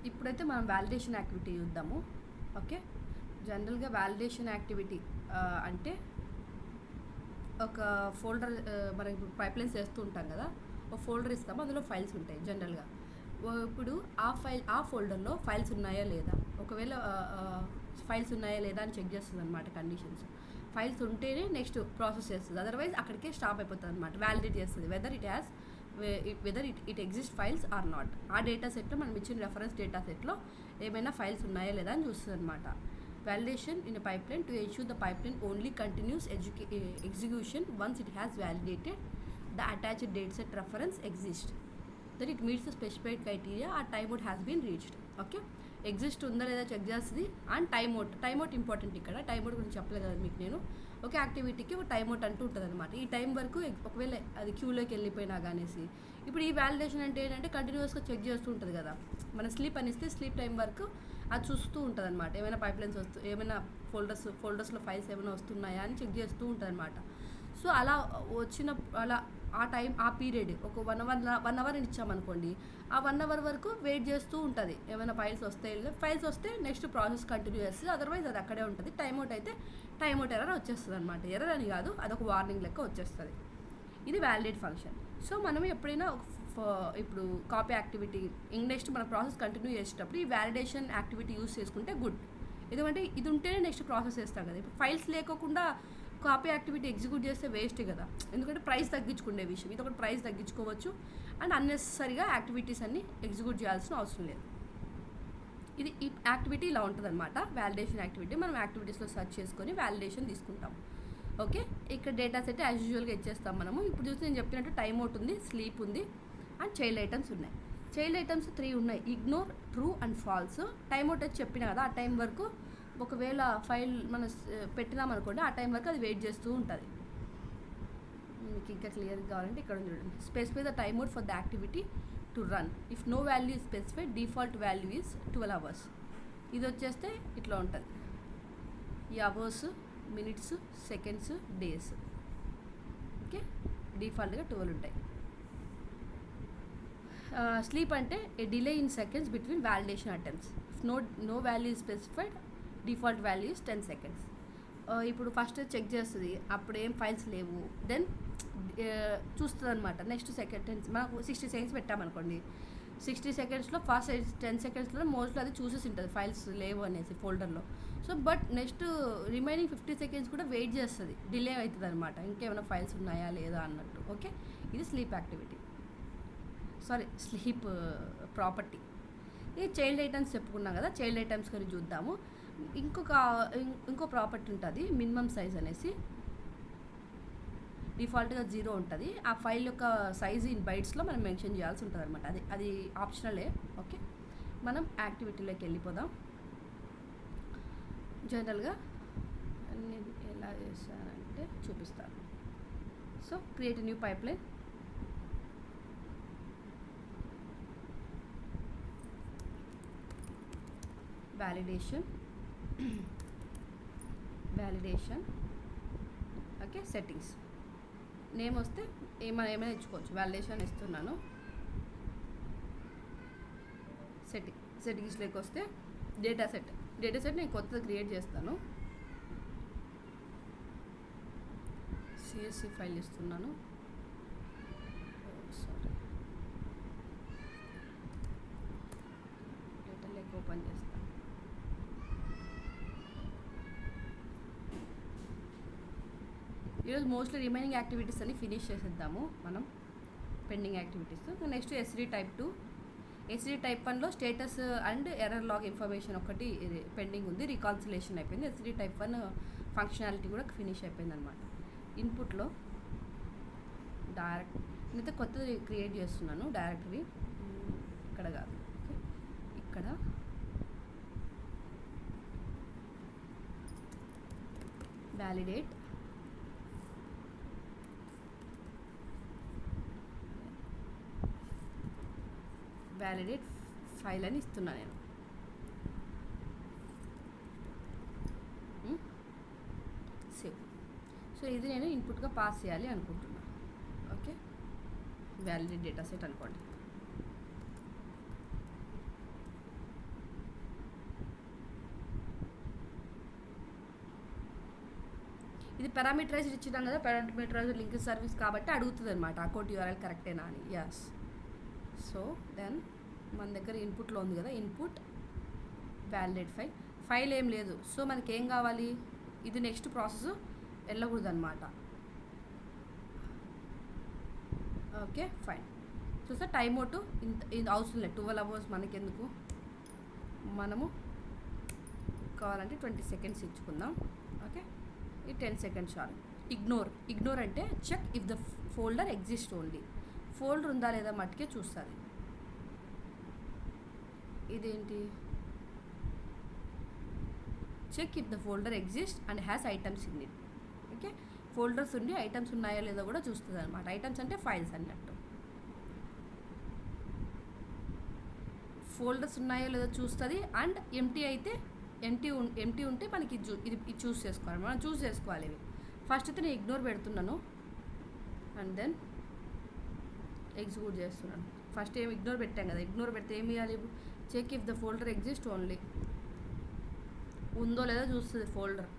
ఇప్పుడైతే మనం validation activity చూద్దాము. ఓకే, జనరల్గా వ్యాలిడేషన్ యాక్టివిటీ అంటే ఒక ఫోల్డర్, మనం ఇప్పుడు పైప్లైన్స్ చేస్తూ ఉంటాం కదా, ఒక ఫోల్డర్ ఇస్తాము, అందులో ఫైల్స్ ఉంటాయి జనరల్గా. ఇప్పుడు ఆ ఫోల్డర్లో ఫైల్స్ ఉన్నాయా లేదా, ఒకవేళ ఫైల్స్ ఉన్నాయా లేదా అని చెక్ చేస్తుంది అనమాట. కండిషన్స్ ఫైల్స్ ఉంటేనే నెక్స్ట్ ప్రాసెస్ చేస్తుంది, అదర్వైజ్ అక్కడికే స్టాప్ అయిపోతుంది అనమాట. వ్యాలిడేట్ చేస్తుంది whether it exist files or not. ఆ డేటా సెట్లో మనం ఇచ్చిన రెఫరెన్స్ డేటా సెట్లో ఏమైనా ఫైల్స్ ఉన్నాయా లేదా అని చూస్తుంది అనమాట. Validation in a pipeline to ensure the pipeline only continues execution once it has validated the attached dataset reference exists, that it meets the specified criteria or timeout has been reached. Okay, exist ఉందా లేదా check చేస్తుంది. And timeout important. ఇక్కడ timeout గురించి చెప్పలేదు కదా మీకు నేను. ఒక యాక్టివిటీకి ఒక టైమ్అవుట్ అంటూ ఉంటుంది అనమాట. ఈ టైం వరకు ఒకవేళ అది క్యూలోకి వెళ్ళిపోయినా కానేసి, ఇప్పుడు ఈ వ్యాలిడేషన్ అంటే ఏంటంటే కంటిన్యూస్గా చెక్ చేస్తూ ఉంటుంది కదా. మన స్లీప్ అనిస్తే స్లీప్ టైం వరకు అది చూస్తూ ఉంటుంది అనమాట. ఏమైనా పైప్లైన్స్ ఏమైనా ఫోల్డర్స్లో ఫైల్స్ ఏమైనా వస్తున్నాయా అని చెక్ చేస్తూ ఉంటుంది అనమాట. సో అలా అలా ఆ టైం, ఆ పీరియడ్ ఒక 1 అవర్ ఇచ్చామనుకోండి, ఆ 1 అవర్ వరకు వెయిట్ చేస్తూ ఉంటుంది. ఏమైనా ఫైల్స్ వస్తే నెక్స్ట్ ప్రాసెస్ కంటిన్యూ చేస్తుంది, అదర్వైజ్ అది అక్కడే ఉంటుంది. టైమ్అవుట్ అయితే టైమ్అవుట్ ఎర్రర్ వచ్చేస్తుంది అనమాట. ఎర్రర్ అని కాదు, అదొక వార్నింగ్ లెక్క వచ్చేస్తుంది. ఇది వ్యాలిడేట్ ఫంక్షన్. సో మనం ఎప్పుడైనా ఇప్పుడు కాపీ యాక్టివిటీ నెక్స్ట్ మన ప్రాసెస్ కంటిన్యూ చేసేటప్పుడు ఈ వ్యాలిడేషన్ యాక్టివిటీ యూస్ చేసుకుంటే గుడ్. ఎందుకంటే ఇది ఉంటేనే నెక్స్ట్ ప్రాసెస్ చేస్తాం కదా. ఇప్పుడు ఫైల్స్ లేకోకుండా కాపీ యాక్టివిటీ ఎగ్జిక్యూట్ చేస్తే వేస్ట్ కదా, ఎందుకంటే ప్రైస్ తగ్గించుకునే విషయం. ఇది ఒకటి ప్రైస్ తగ్గించుకోవచ్చు అండ్ అన్నెసరీగా యాక్టివిటీస్ అన్ని ఎగ్జిక్యూట్ చేయాల్సిన అవసరం లేదు. ఇది ఈ యాక్టివిటీ ఇలా ఉంటుంది అనమాట. వ్యాలిడేషన్ యాక్టివిటీ మనం యాక్టివిటీస్లో సెర్చ్ చేసుకొని వ్యాలిడేషన్ తీసుకుంటాం. ఓకే, ఇక్కడ డేటా సెట్ యాజ్ యూజువల్గా ఇచ్చేస్తాం మనము. ఇప్పుడు చూసి నేను చెప్పినట్టు టైమ్అవుట్ ఉంది, స్లీప్ ఉంది అండ్ చైల్డ్ ఐటమ్స్ ఉన్నాయి. చైల్డ్ ఐటమ్స్ 3 ఉన్నాయి, ignore, true and false. Timeout వచ్చి చెప్పిన కదా, ఆ టైం వరకు ఒకవేళ ఫైల్ మనం పెట్టినామనుకోండి, ఆ టైం వరకు అది వెయిట్ చేస్తూ ఉంటుంది. మీకు ఇంకా క్లియర్గా కావాలంటే ఇక్కడ చూడండి. Specify the timeout for the activity to run. If no value is specified, default value is 12 hours. ఇది వచ్చేస్తే ఇట్లా ఉంటుంది. ఈ hours, minutes, seconds, days. Okay, డిఫాల్ట్గా 12 ఉంటాయి. స్లీప్ అంటే a delay in seconds between validation attempts. If no value is specified, default value is 10 seconds. ఇప్పుడు first check చేస్తుంది, అప్పుడు ఏం ఫైల్స్ లేవు, దెన్ చూస్తుంది అనమాట. నెక్స్ట్ సెకండ్స్ మనకు 60 సెకండ్స్ పెట్టామనుకోండి, 60 సెకండ్స్లో ఫస్ట్ 10 సెకండ్స్లో మోస్ట్లీ అది చూసేసి ఉంటుంది ఫైల్స్ లేవు అనేసి ఫోల్డర్లో. So but next remaining 50 seconds కూడా వెయిట్ చేస్తుంది, డిలే అవుతుంది అనమాట, ఇంకేమైనా ఫైల్స్ ఉన్నాయా లేదా అన్నట్టు. ఓకే, ఇది స్లీప్ యాక్టివిటీ, స్లీప్ ప్రాపర్టీ. ఈ చైల్డ్ ఐటమ్స్ చెప్పుకున్నాం కదా, చైల్డ్ ఐటమ్స్ గురించి చూద్దాము. ఇంకో ప్రాపర్టీ ఉంటుంది, మినిమం సైజ్ అనేసి. డిఫాల్ట్గా 0 ఉంటుంది. ఆ ఫైల్ యొక్క సైజ్ ఇన్ బైట్స్లో మనం మెన్షన్ చేయాల్సి ఉంటుంది అనమాట. అది ఆప్షనలే. ఓకే, మనం యాక్టివిటీలోకి వెళ్ళిపోదాం. జనరల్గా నేను ఎలా చేశానంటే చూపిస్తాను. So create new pipeline. Validation okay, settings. Name వస్తే ఏమైనా ఇచ్చుకోవచ్చు. వ్యాలిడేషన్ ఇస్తున్నాను. సెట్టింగ్స్లోకి వస్తే డేటా సెట్ నేను కొత్తది క్రియేట్ చేస్తాను. CSV ఫైల్ ఇస్తున్నాను. సారీ, డేటా లెక్క ఓపెన్ చేస్తాను. ఈరోజు మోస్ట్లీ రిమైనింగ్ యాక్టివిటీస్ అన్ని ఫినిష్ చేసేద్దాము మనం, pending activities. Next SD type 2. SD type 1లో status and error log information ఒకటి పెండింగ్ ఉంది, రికాన్సిలేషన్ అయిపోయింది. SD టైప్ 1 ఫంక్షనాలిటీ కూడా ఫినిష్ అయిపోయింది అనమాట. ఇన్పుట్లో నేనైతే కొత్తది క్రియేట్ చేస్తున్నాను డైరెక్టరీ, ఇక్కడ కాదు. ఓకే, ఇక్కడ వ్యాలిడేట్ ఫైల్ అని ఇస్తున్నా నేను. సేవ్. సో ఇది నేను ఇన్పుట్గా పాస్ చేయాలి అనుకుంటున్నాను. ఓకే, వ్యాలిడేట్ డేటా సెట్ అనుకోండి. ఇది పారామీటరైజ్డ్ ఇచ్చినాం కదా, పారామీటరైజ్డ్ లింక్ సర్వీస్ కాబట్టి అడుగుతుంది అనమాట అకౌంట్ యూఆర్ఎల్ కరెక్టేనా అని. ఎస్. సో దెన్ మన దగ్గర ఇన్పుట్లో ఉంది కదా, ఇన్పుట్ వ్యాలిడేట్ ఫైల్ ఏం లేదు. సో మనకి ఏం కావాలి, ఇది నెక్స్ట్ ప్రాసెస్ వెళ్ళకూడదు అనమాట. Okay fine. చూస్తే టైమ్ అవుట్ ఇంత అవసరం లేదు, 12 hours మనకెందుకు, మనము కావాలంటే 20 seconds ఇచ్చుకుందాం. ఓకే, ఈ 10 seconds చాలు. ఇగ్నోర్ అంటే check if the folder exist only, folder ఉందా లేదా మట్టుకే చూస్తుంది. ఇదేంటి, check if the folder exist and has items in it. Okay, folders ఉండి ఐటమ్స్ ఉన్నాయో లేదో కూడా చూస్తుంది అనమాట. ఐటమ్స్ అంటే ఫైల్స్ అన్నట్టు. ఫోల్డర్స్ ఉన్నాయో లేదో చూస్తుంది. అండ్ ఎంటీ అయితే ఎంటీ ఉంటే మనకి ఇది చూస్ చేసుకోవాలి, మనం చూస్ చేసుకోవాలి. ఇవి ఫస్ట్ అయితే నేను ఇగ్నోర్ పెడుతున్నాను అండ్ దెన్ ఎగ్జిక్యూట్ చేస్తున్నాను. ఫస్ట్ ఏం ఇగ్నోర్ పెట్టాం కదా, ఇగ్నోర్ పెడితే ఏమి చేయాలి, check if the folder exist only, ఉందో లేదో చూస్తుంది ఫోల్డర్.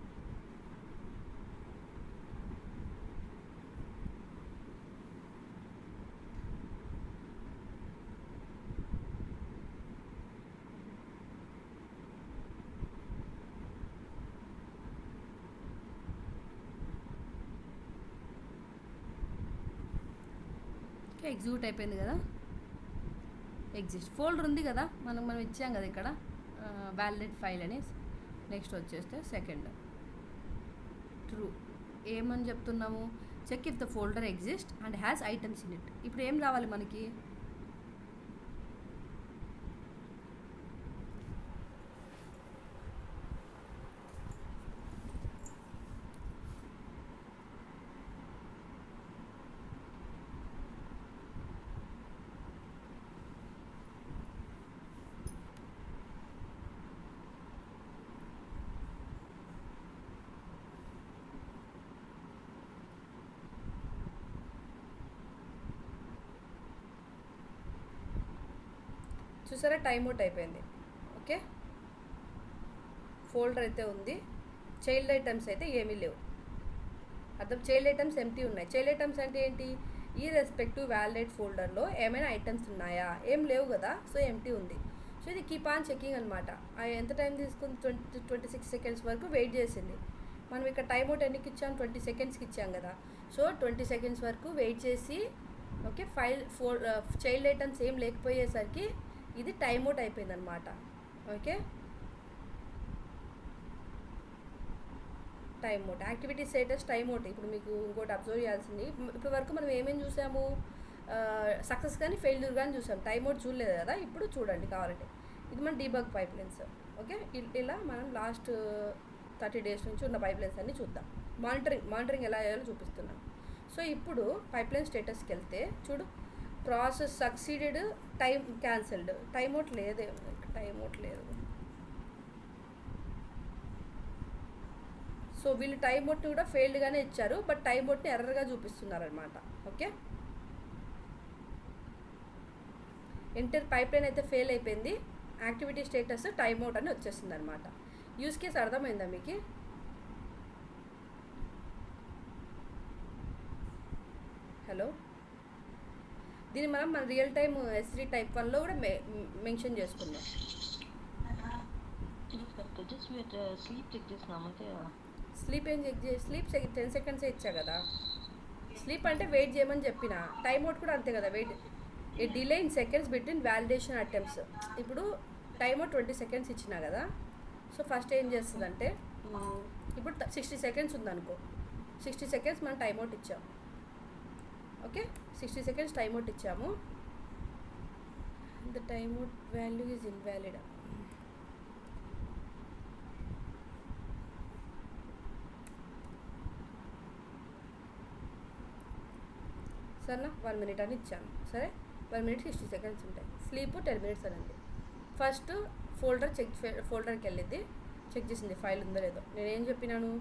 ఎగ్జిక్యూట్ అయిపోయింది కదా, ఎగ్జిస్ట్ ఫోల్డర్ ఉంది కదా, మనం ఇచ్చాం కదా ఇక్కడ వ్యాలిడేట్ ఫైల్ అని. నెక్స్ట్ వచ్చేస్తే సెకండ్ ట్రూ. ఏమని చెప్తున్నాము, check if the folder exist and has items in it. ఇప్పుడు ఏం రావాలి మనకి, చూసారా టైమ్ అవుట్ అయిపోయింది. ఓకే, ఫోల్డర్ అయితే ఉంది, చైల్డ్ ఐటమ్స్ అయితే ఏమీ లేవు. అర్థం, చైల్డ్ ఐటమ్స్ ఎంటీ ఉన్నాయి. చైల్డ్ ఐటమ్స్ అంటే ఏంటి, ఈ రెస్పెక్టివ్ వ్యాలిడేట్ ఫోల్డర్లో ఏమైనా ఐటమ్స్ ఉన్నాయా, ఏం లేవు కదా, సో ఎంటీ ఉంది. సో ఇది కీప్ ఆన్ చెకింగ్ అనమాట. ఎంత టైం తీసుకుంది, 26 seconds వరకు వెయిట్ చేసింది. మనం ఇక్కడ టైమ్ అవుట్ ఎన్నికి ఇచ్చాం, 20 secondsకి ఇచ్చాం కదా. సో 20 seconds వరకు వెయిట్ చేసి, ఓకే, చైల్డ్ ఐటమ్స్ ఏం లేకపోయేసరికి ఇది టైమ్ అవుట్ అయిపోయింది అనమాట. Okay, time out, activity status time out. ఇప్పుడు మీకు ఇంకోటి అబ్జర్వ్ చేయాల్సింది, ఇప్పటి వరకు మనం ఏమేమి చూసాము, సక్సెస్ కానీ ఫెయిల్యూర్ కానీ చూసాం, టైమ్ అవుట్ చూడలేదు కదా. ఇప్పుడు చూడండి కావాలంటే, ఇది మన డీబగ్ పైప్లైన్స్. ఓకే, ఇలా మనం లాస్ట్ 30 days నుంచి ఉన్న పైప్లైన్స్ అన్నీ చూద్దాం. మానిటరింగ్ ఎలా చేయాలో చూపిస్తున్నాం. సో ఇప్పుడు పైప్లైన్ స్టేటస్కి వెళ్తే చూడు, process succeeded, time cancelled, time out లేదే, టైమ్ అవుట్ లేదు. సో వీళ్ళు టైమ్ అవుట్ని కూడా ఫెయిల్డ్గానే ఇచ్చారు, బట్ టైమ్ అవుట్ని ఎర్రర్గా చూపిస్తున్నారు అనమాట. ఓకే, ఎంటర్ పైప్లైన్ అయితే ఫెయిల్ అయిపోయింది, యాక్టివిటీ స్టేటస్ టైమ్ అవుట్ అని వచ్చేస్తుంది అనమాట. యూస్ కేస్ అర్థమైందా మీకు? హలో, దీన్ని మన రియల్ టైమ్ S3 type 1లో కూడా మెన్షన్ చేసుకుందాం. స్లీప్ ఏం చెక్ చేసి, స్లీప్ 10 seconds ఇచ్చా కదా. స్లీప్ అంటే వెయిట్ చేయమని చెప్పిన. టైమ్ అవుట్ కూడా అంతే కదా, wait a delay in seconds between validation attempts. ఇప్పుడు టైమ్ అవుట్ 20 seconds ఇచ్చినా కదా. సో ఫస్ట్ ఏం చేస్తుందంటే, ఇప్పుడు 60 seconds ఉందనుకో, 60 seconds మనం టైమ్ అవుట్ ఇచ్చాం. ఓకే, 60 seconds టైమ్ అవుట్ ఇచ్చాము. The time out value is invalid. సరేనా, 1 minute అని ఇచ్చాను. సరే, 1 minute 60 seconds ఉంటాయి. స్లీప్ 10 minutes అనండి. ఫస్ట్ ఫోల్డర్కి వెళ్ళింది, చెక్ చేసింది ఫైల్ ఉందో లేదో. నేనేం చెప్పినాను,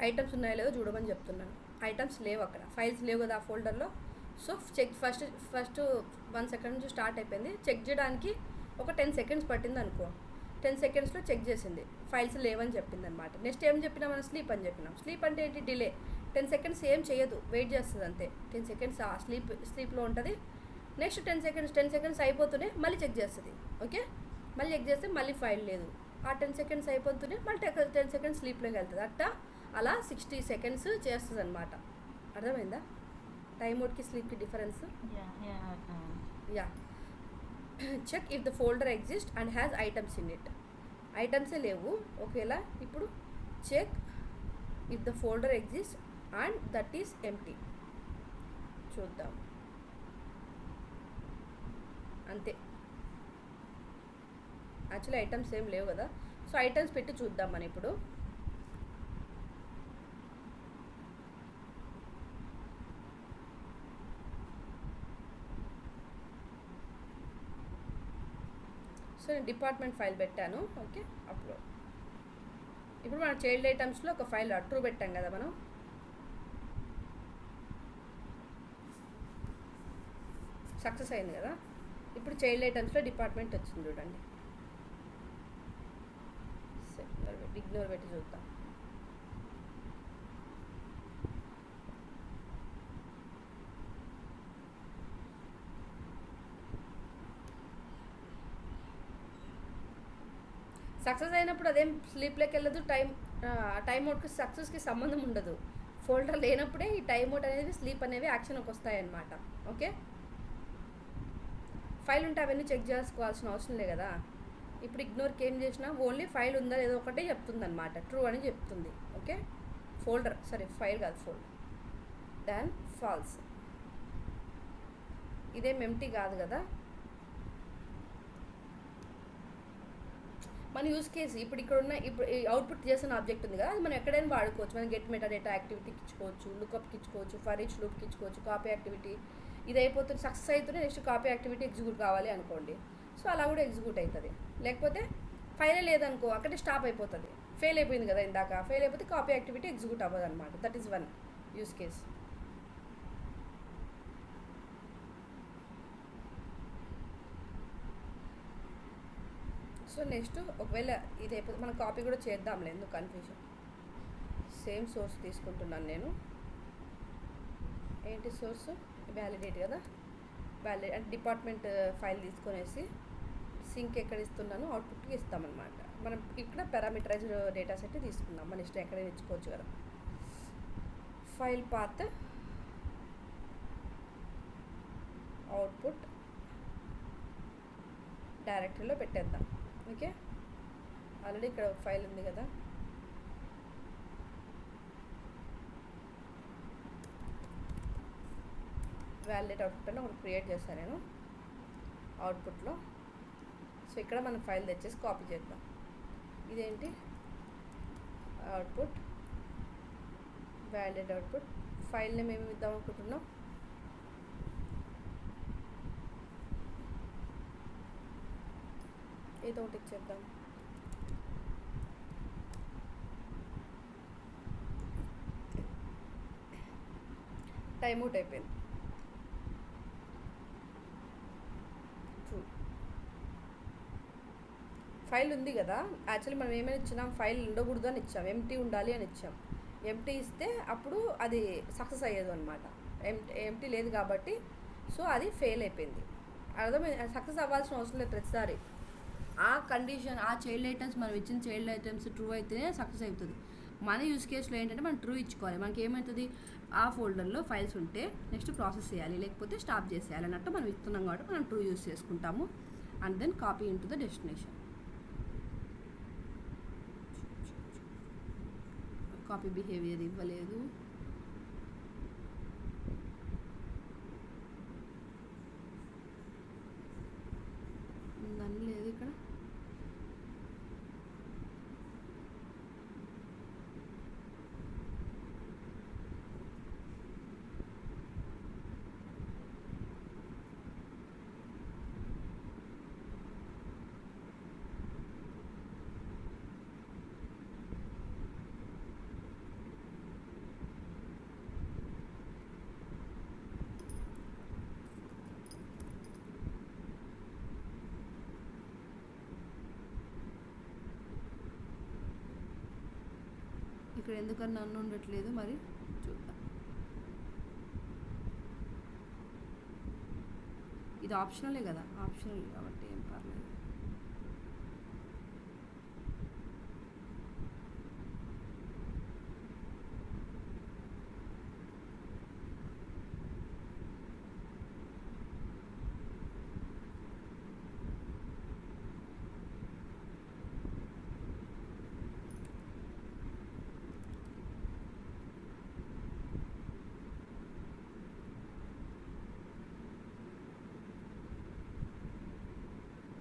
ఐటమ్స్ ఉన్నాయో లేదో చూడమని చెప్తున్నాను. ఐటమ్స్ లేవు అక్కడ, ఫైల్స్ లేవు కదా ఆ ఫోల్డర్లో. సో చెక్ ఫస్ట్ 1 second నుంచి స్టార్ట్ అయిపోయింది. చెక్ చేయడానికి ఒక 10 seconds పట్టింది అనుకో. 10 సెకండ్స్లో చెక్ చేసింది, ఫైల్స్ లేవని చెప్పింది అనమాట. నెక్స్ట్ ఏం చెప్పినా మనం స్లీప్ అని చెప్పినాం. స్లీప్ అంటే ఏంటి, డిలే. 10 సెకండ్స్ ఏం చేయదు, వెయిట్ చేస్తుంది అంతే. 10 సెకండ్స్ ఆ స్లీప్లో ఉంటుంది. నెక్స్ట్ 10 సెకండ్స్ అయిపోతూనే మళ్ళీ చెక్ చేస్తుంది. ఓకే, మళ్ళీ చెక్ చేస్తే మళ్ళీ ఫైల్ లేదు. ఆ 10 సెకండ్స్ అయిపోతూనే మళ్ళీ 10 సెకండ్స్ స్లీప్లోకి వెళ్తుంది. అలా 60 సెకండ్స్ చేస్తుంది అనమాట. అర్థమైందా టైం మోడ్కి స్లీప్కి difference? Yeah. Check if the folder exist and has items in it. ఐటమ్సే లేవు ఓకేలా. ఇప్పుడు check if the folder exist and that is empty. చూద్దాం, అంతే. యాక్చువల్లీ ఐటమ్స్ ఏం లేవు కదా, సో ఐటమ్స్ పెట్టి చూద్దాం మనం ఇప్పుడు. సో నేను డిపార్ట్మెంట్ ఫైల్ పెట్టాను. Okay, upload. ఇప్పుడు మన చైల్డ్ ఐటమ్స్లో ఒక ఫైల్ ట్రూ పెట్టాం కదా మనం. సక్సెస్ అయింది కదా. ఇప్పుడు చైల్డ్ ఐటమ్స్లో డిపార్ట్మెంట్ వచ్చింది చూడండి. ఇగ్నోర్ పెట్టి చూద్దాం. సక్సెస్ అయినప్పుడు అదేం స్లీప్లోకి వెళ్ళదు. టైం అవుట్కి సక్సెస్కి సంబంధం ఉండదు. ఫోల్డర్ లేనప్పుడే ఈ టైం అవుట్ అనేది స్లీప్ అనేవి యాక్షన్కి వస్తాయన్నమాట. ఓకే, ఫైల్ ఉంటే అవన్నీ చెక్ చేసుకోవాల్సిన అవసరం లేదు కదా. ఇప్పుడు ఇగ్నోర్కి ఏం చేసినా ఓన్లీ ఫైల్ ఉందా లేదో ఒకటే చెప్తుంది అనమాట, ట్రూ అని చెప్తుంది. ఓకే, ఫైల్ కాదు, ఫోల్డర్. దాన్ ఫాల్స్. ఇదేం ఎంప్టీ కాదు కదా. మన యూస్ కేసు ఇప్పుడు అవుట్పుట్ చేసిన ఆబ్జెక్ట్ ఉంది కదా, అది మనం ఎక్కడైనా వాడుకోవచ్చు. మనం గెట్ మెటాడేటా యాక్టివిటీకి ఇచ్చుకోవచ్చు, లుకప్కి ఇచ్చుకోవచ్చు, ఫర్ ఈచ్ లూప్కి ఇచ్చుకోవచ్చు, కాపీ యాక్టివిటీ. ఇది అయిపోతుంది, సక్సెస్ అవుతుంది. నెక్స్ట్ కాపీ యాక్టివిటీ ఎగ్జిక్యూట్ కావాలి అనుకోండి, సో అలా కూడా ఎగ్జిక్యూట్ అవుతుంది. లేకపోతే ఫైలే లేదనుకో, అక్కడే స్టాప్ అయిపోతుంది. ఫెయిల్ అయిపోయింది కదా ఇందాక, ఫెయిల్ అయిపోతే కాపీ యాక్టివిటీ ఎగ్జిక్యూట్ అవ్వదు అనమాట. That is one use case. So next ఒకవేళ ఇది అయిపోతే మనం కాపీ కూడా చేద్దాంలే, ఎందుకు కన్ఫ్యూజన్. సేమ్ సోర్స్ తీసుకుంటున్నాను నేను. ఏంటి సోర్స్? వ్యాలిడేట్ కదా. వ్యాలిడేట్ అంటే డిపార్ట్మెంట్ ఫైల్ తీసుకొనేసి సింక్ ఎక్కడ ఇస్తున్నాను అవుట్పుట్కి ఇస్తామన్నమాట. మనం ఇక్కడ పారామీటరైజ్డ్ డేటా సెట్ తీసుకుందాం, మన ఇష్టం ఎక్కడైనా ఇచ్చుకోవచ్చు కదా. ఫైల్ పాత్ అవుట్పుట్ డైరెక్టరీలో పెట్టేద్దాం. ఓకే, ఆల్రెడీ ఇక్కడ ఒక ఫైల్ ఉంది కదా. వ్యాలిడేట్ అవుట్పుట్ అని ఒకటి క్రియేట్ చేస్తాను నేను అవుట్పుట్లో. సో ఇక్కడ మనం ఫైల్ తెచ్చేసి కాపీ చేద్దాం. ఇదేంటి output, validate output. File name ఏమి ఇద్దాం అనుకుంటున్నాం? ఏదో ఒకటి ఇచ్చేద్దాం. టైం అవుట్ అయిపోయింది. ఫైల్ ఉంది కదా. యాక్చువల్లీ మనం ఏమైనా ఇచ్చినాం, ఫైల్ ఉండకూడదు అని ఇచ్చాం, ఎంప్టీ ఉండాలి అని ఇచ్చాం. ఎంప్టీ ఇస్తే అప్పుడు అది సక్సెస్ అయ్యేది అనమాట. ఎంప్టీ లేదు కాబట్టి సో అది ఫెయిల్ అయిపోయింది. అర్థమైంది. సక్సెస్ అవ్వాల్సిన అవసరం లేదు. ప్రతిసారి ఆ కండిషన్, ఆ చైల్డ్ ఐటమ్స్ మనం ఇచ్చిన చైల్డ్ ఐటమ్స్ ట్రూ అయితేనే సక్సెస్ అవుతుంది. మన యూస్ కేసులో ఏంటంటే మనం ట్రూ ఇచ్చుకోవాలి. మనకి ఏమవుతుంది, ఆ ఫోల్డర్లో ఫైల్స్ ఉంటే నెక్స్ట్ ప్రాసెస్ చేయాలి, లేకపోతే స్టాప్ చేసేయాలి అన్నట్టు మనం ఇస్తున్నాం కాబట్టి మనం ట్రూ యూస్ చేసుకుంటాము. And then copy into the destination. Copy behaviour ఇవ్వలేదు. నన్ను లేదు ఇక్కడ. ఇక్కడ ఎందుకన్నా అన్న ఉండట్లేదు, మరి చూద్దాం. ఇది ఆప్షనలే కదా, ఆప్షనల్ కాబట్టి ఏం పర్లేదు.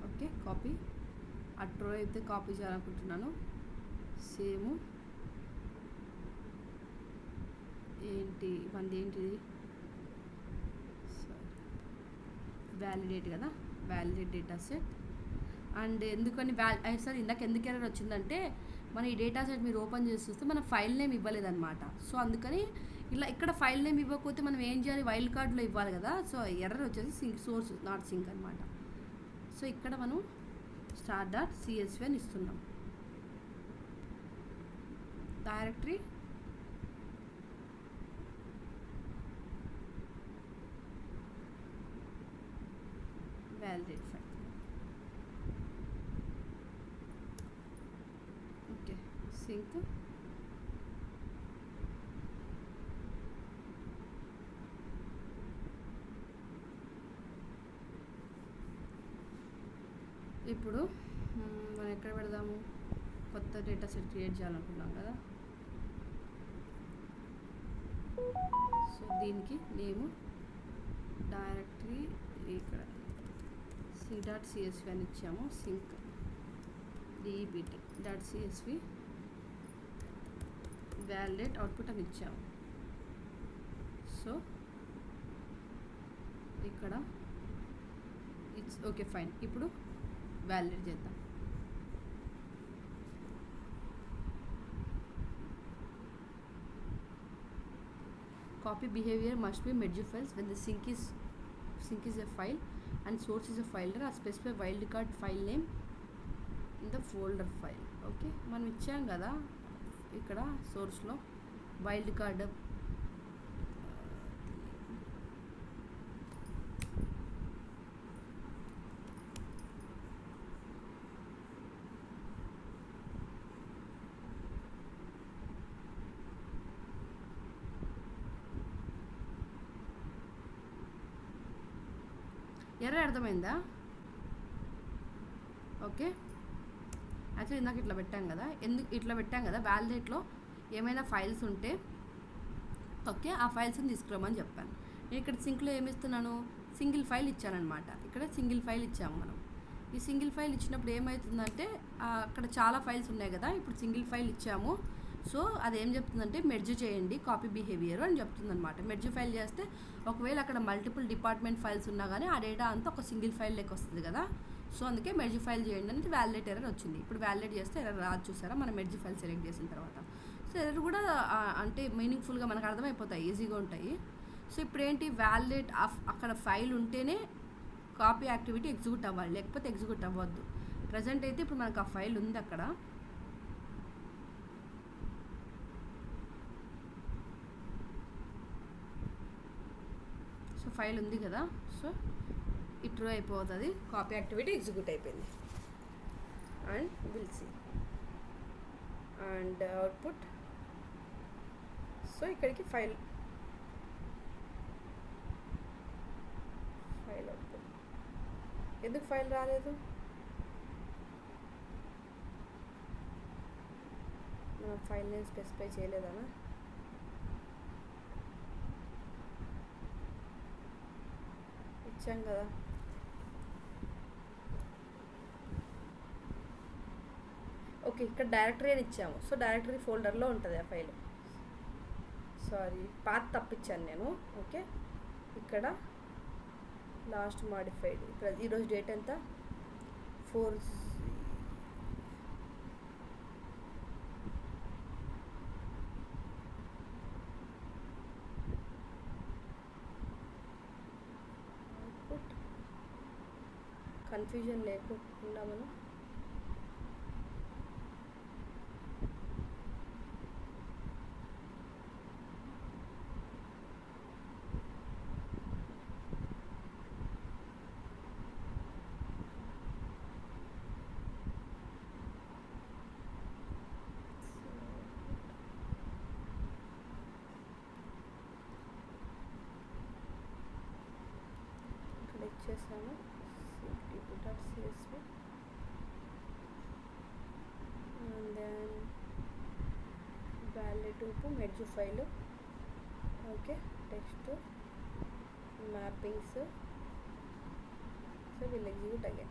ఓకే, కాపీ అట్రో అయితే కాపీ చేయాలనుకుంటున్నాను. సేమ్ ఏంటి మనది, ఏంటిది వ్యాలిడేట్ కదా, వ్యాలిడేట్ డేటా సెట్. అండ్ ఎందుకని సార్ ఇందాక ఎందుకు ఎర్రర్ వచ్చిందంటే, మన ఈ డేటా సెట్ మీరు ఓపెన్ చేసి చూస్తే మనం ఫైల్ నేమ్ ఇవ్వలేదన్నమాట. సో అందుకని ఇలా ఇక్కడ ఫైల్ నేమ్ ఇవ్వకపోతే మనం ఏం చేయాలి, వైల్డ్ కార్డ్లో ఇవ్వాలి కదా. సో ఎర్రర్ వచ్చేసి సింక్ సోర్స్ నాట్ సింక్ అనమాట. సో ఇక్కడ మనం start.csv అని ఇస్తున్నాం. Directory validate file. Okay, sink ఇప్పుడు మనం ఎక్కడ పెడదాము, కొత్త డేటా సెట్ క్రియేట్ చేయాలనుకున్నాం కదా. సో దీనికి నేము డైరెక్టరీ ఇక్కడ c.csv అని ఇచ్చాము. సింక్ dbt.csv validate అవుట్పుట్ అని ఇచ్చాము. సో ఇక్కడ ఇట్స్ ఓకే, ఫైన్. ఇప్పుడు వ్యాలిడేట్ చేద్దాం. Copy behavior must be merge files when the sink is a file and source is a folder or specify wildcard file name in the folder file. Okay, మనం ఇచ్చాం కదా ఇక్కడ సోర్స్లో wild card. ఎర్ర అర్థమైందా? Okay, actually ఇందాక ఇట్లా పెట్టాం కదా, ఎందుకు ఇట్లా పెట్టాం కదా, వ్యాలిడేట్లో ఏమైనా ఫైల్స్ ఉంటే ఓకే ఆ ఫైల్స్ని తీసుకురామని చెప్పాను. నేను ఇక్కడ సింక్లో ఏమి ఇస్తున్నాను, సింగిల్ ఫైల్ ఇచ్చానమాట. ఇక్కడ సింగిల్ ఫైల్ ఇచ్చాము మనం. ఈ సింగిల్ ఫైల్ ఇచ్చినప్పుడు ఏమవుతుందంటే అక్కడ చాలా ఫైల్స్ ఉన్నాయి కదా, ఇప్పుడు సింగిల్ ఫైల్ ఇచ్చాము. సో అదేం చెప్తుందంటే మెర్జ్ చేయండి కాపీ బిహేవియర్ అని చెప్తుందనమాట. మెర్జ్ ఫైల్ చేస్తే ఒకవేళ అక్కడ మల్టిపుల్ డిపార్ట్మెంట్ ఫైల్స్ ఉన్నా కానీ ఆ డేటా అంతా ఒక సింగిల్ ఫైల్ లెక్క వస్తుంది కదా. సో అందుకే మెర్జ్ ఫైల్ చేయండి అనేది వ్యాలిడేట్ ఎర్రర్ వచ్చింది. ఇప్పుడు వ్యాలిడేట్ చేస్తే ఎర్రర్ రాదు, చూసారా మనం మెర్జ్ ఫైల్ సెలెక్ట్ చేసిన తర్వాత. సో ఎర్రర్ కూడా అంటే మీనింగ్ఫుల్గా మనకు అర్థమైపోతాయి, ఈజీగా ఉంటాయి. సో ఇప్పుడు ఏంటి, వ్యాలిడేట్ అక్కడ ఫైల్ ఉంటేనే కాపీ యాక్టివిటీ ఎగ్జిక్యూట్ అవ్వాలి, లేకపోతే ఎగ్జిక్యూట్ అవ్వద్దు. ప్రజెంట్ అయితే ఇప్పుడు మనకు ఆ ఫైల్ ఉంది అక్కడ. సో ఫైల్ ఉంది కదా, సో ఇట్రూ అయిపోతుంది, కాపీ యాక్టివిటీ ఎగ్జిక్యూట్ అయిపోయింది. And will see and output. So ఇక్కడికి ఫైల్ అవుట్పుట్. ఎందుకు ఫైల్ రాలేదు, మనం ఫైల్ నేమ్ స్పెసిఫై చేయలేదనా? ఇచ్చాం కదా. ఓకే, ఇక్కడ డైరెక్టరీ అని ఇచ్చాము. సో డైరెక్టరీ ఫోల్డర్లో ఉంటుంది ఆ ఫైల్. సారీ, పాత్ తప్పించాను నేను. ఓకే, ఇక్కడ లాస్ట్ మాడిఫైడ్. ఇక్కడ ఈరోజు డేట్ ఎంత, 4 కన్ఫ్యూజన్ లేకుండా మనం. చేసాము cpp.csv and then valid to merge file. Okay, text mappings, so we'll execute again.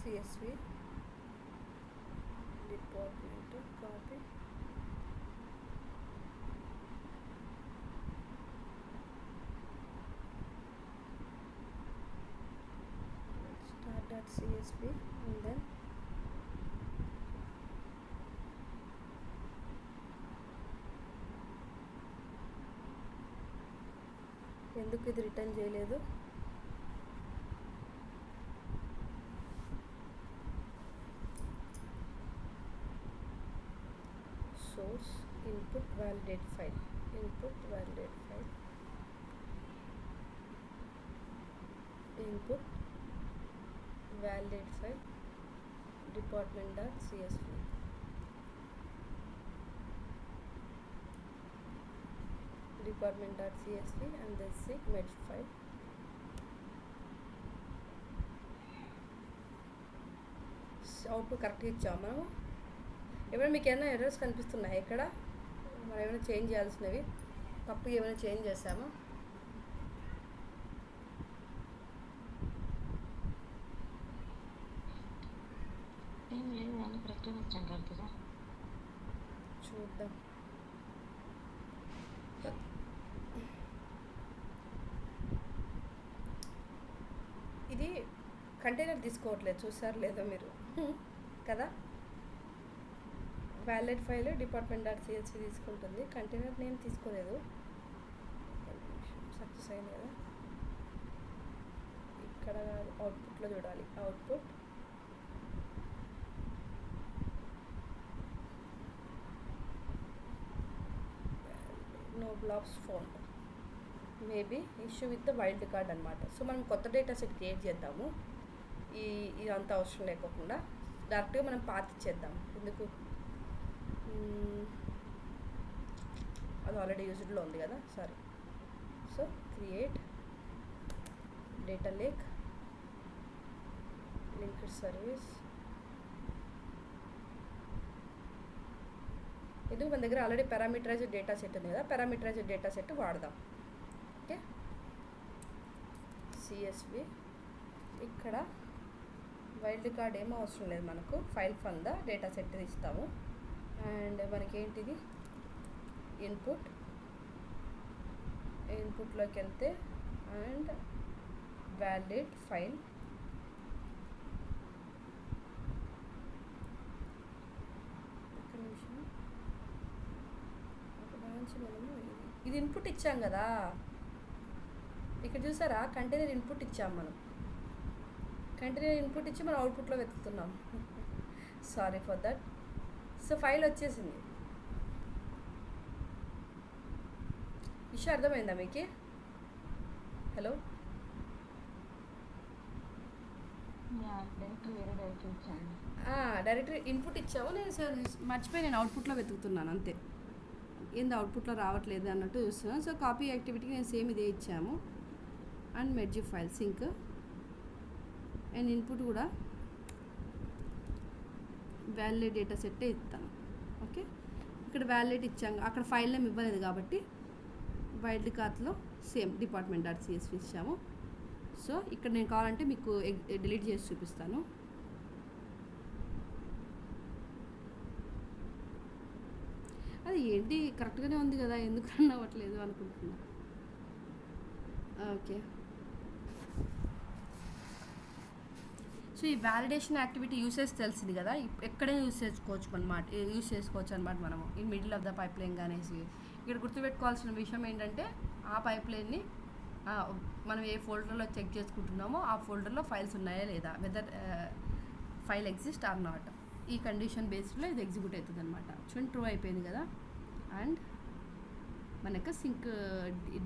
CSV department copy start.csv and then ఎందుకు ఇది రిటర్న్ చేయలేదు? source input validate file input validate department.csv and then seek merge file. Output కరెక్ట్గా ఇచ్చాము మనం. ఏమైనా మీకు ఏమైనా errors కనిపిస్తున్నాయి ఇక్కడ? మనం ఏమైనా చేంజ్ చేయాల్సినవి, తప్పు ఏమైనా చేంజ్ చేసామా? చూద్దాం. ఇది కంటైనర్ తీసుకోవట్లేదు, చూసారు లేదా మీరు కదా? వ్యాలిడ్ ఫైల్ department.csv తీసుకుంటుంది, కంటైనర్ నేను తీసుకోలేదు. సక్సెస్ అయింది కదా. ఇక్కడ అవుట్పుట్లో చూడాలి. Output no blocks found, maybe issue with the wild card అనమాట. సో మనం కొత్త డేటా సెట్ క్రియేట్ చేద్దాము. ఇదంతా అవసరం లేకుండా డైరెక్ట్గా మనం పాత్ ఇచ్చేద్దాం. ఎందుకు? అది ఆల్రెడీ యూజ్డ్లో ఉంది కదా, sorry. So create data lake linked service. ఎందుకు మన దగ్గర ఆల్రెడీ పారామీటరైజ్డ్ డేటా సెట్ ఉంది కదా, పారామీటరైజ్డ్ డేటా సెట్ వాడదాం. Okay, CSV. ఇక్కడ వైల్డ్ కార్డ్ ఏమో అవసరం లేదు మనకు, file from the data set ఇస్తాము. అండ్ మనకేంటిది ఇన్పుట్లోకి వెళ్తే అండ్ వ్యాలిడ్ ఫైల్ ఇది ఇన్పుట్ ఇచ్చాం కదా, ఇక్కడ చూసారా కంటైనర్ ఇన్పుట్ ఇచ్చాం మనం. కంటైనర్ ఇన్పుట్ ఇచ్చి మనం అవుట్పుట్లో వెతుకుతున్నాం. Sorry for that. So file వచ్చేసింది. ఇష్యూ అర్థమైందా మీకు? హలో, డైరెక్టరీ ఇన్పుట్ ఇచ్చావు, నేను మర్చిపోయి నేను అవుట్పుట్లో వెతుకుతున్నాను అంతే. ఏంది అవుట్పుట్లో రావట్లేదు అన్నట్టు చూస్తున్నాను. సో కాపీ యాక్టివిటీకి నేను సేమ్ ఇదే ఇచ్చాము. And merge file sink and input కూడా వ్యాలిడ్ డేటా సెట్టే ఇస్తాను. ఓకే, ఇక్కడ వ్యాలిడ్ ఇచ్చాము, అక్కడ ఫైల్ నేమ్ ఇవ్వలేదు కాబట్టి వైల్డ్ కార్డ్లో సేమ్ department.csv ఇచ్చాము. సో ఇక్కడ నేను కావాలంటే మీకు డిలీట్ చేసి చూపిస్తాను. అది ఏంటి కరెక్ట్గానే ఉంది కదా, ఎందుకు రన్ అవ్వట్లేదు అనుకుంటున్నా. ఓకే, సో ఈ వ్యాలిడేషన్ యాక్టివిటీ యూసేజ్ తెలిసింది కదా, ఎక్కడైనా యూజ్ చేసుకోవచ్చు అనమాట మనము in middle of the pipe line అనేసి. ఇక్కడ గుర్తుపెట్టుకోవాల్సిన విషయం ఏంటంటే ఆ పైప్ లైన్ని మనం ఏ ఫోల్డర్లో చెక్ చేసుకుంటున్నామో ఆ ఫోల్డర్లో ఫైల్స్ ఉన్నాయా లేదా, whether file exist or not, ఈ కండిషన్ బేస్డ్లో ఇది ఎగ్జిక్యూట్ అవుతుంది అనమాట. చూడండి ట్రూ అయిపోయింది కదా. అండ్ మనకు సింక్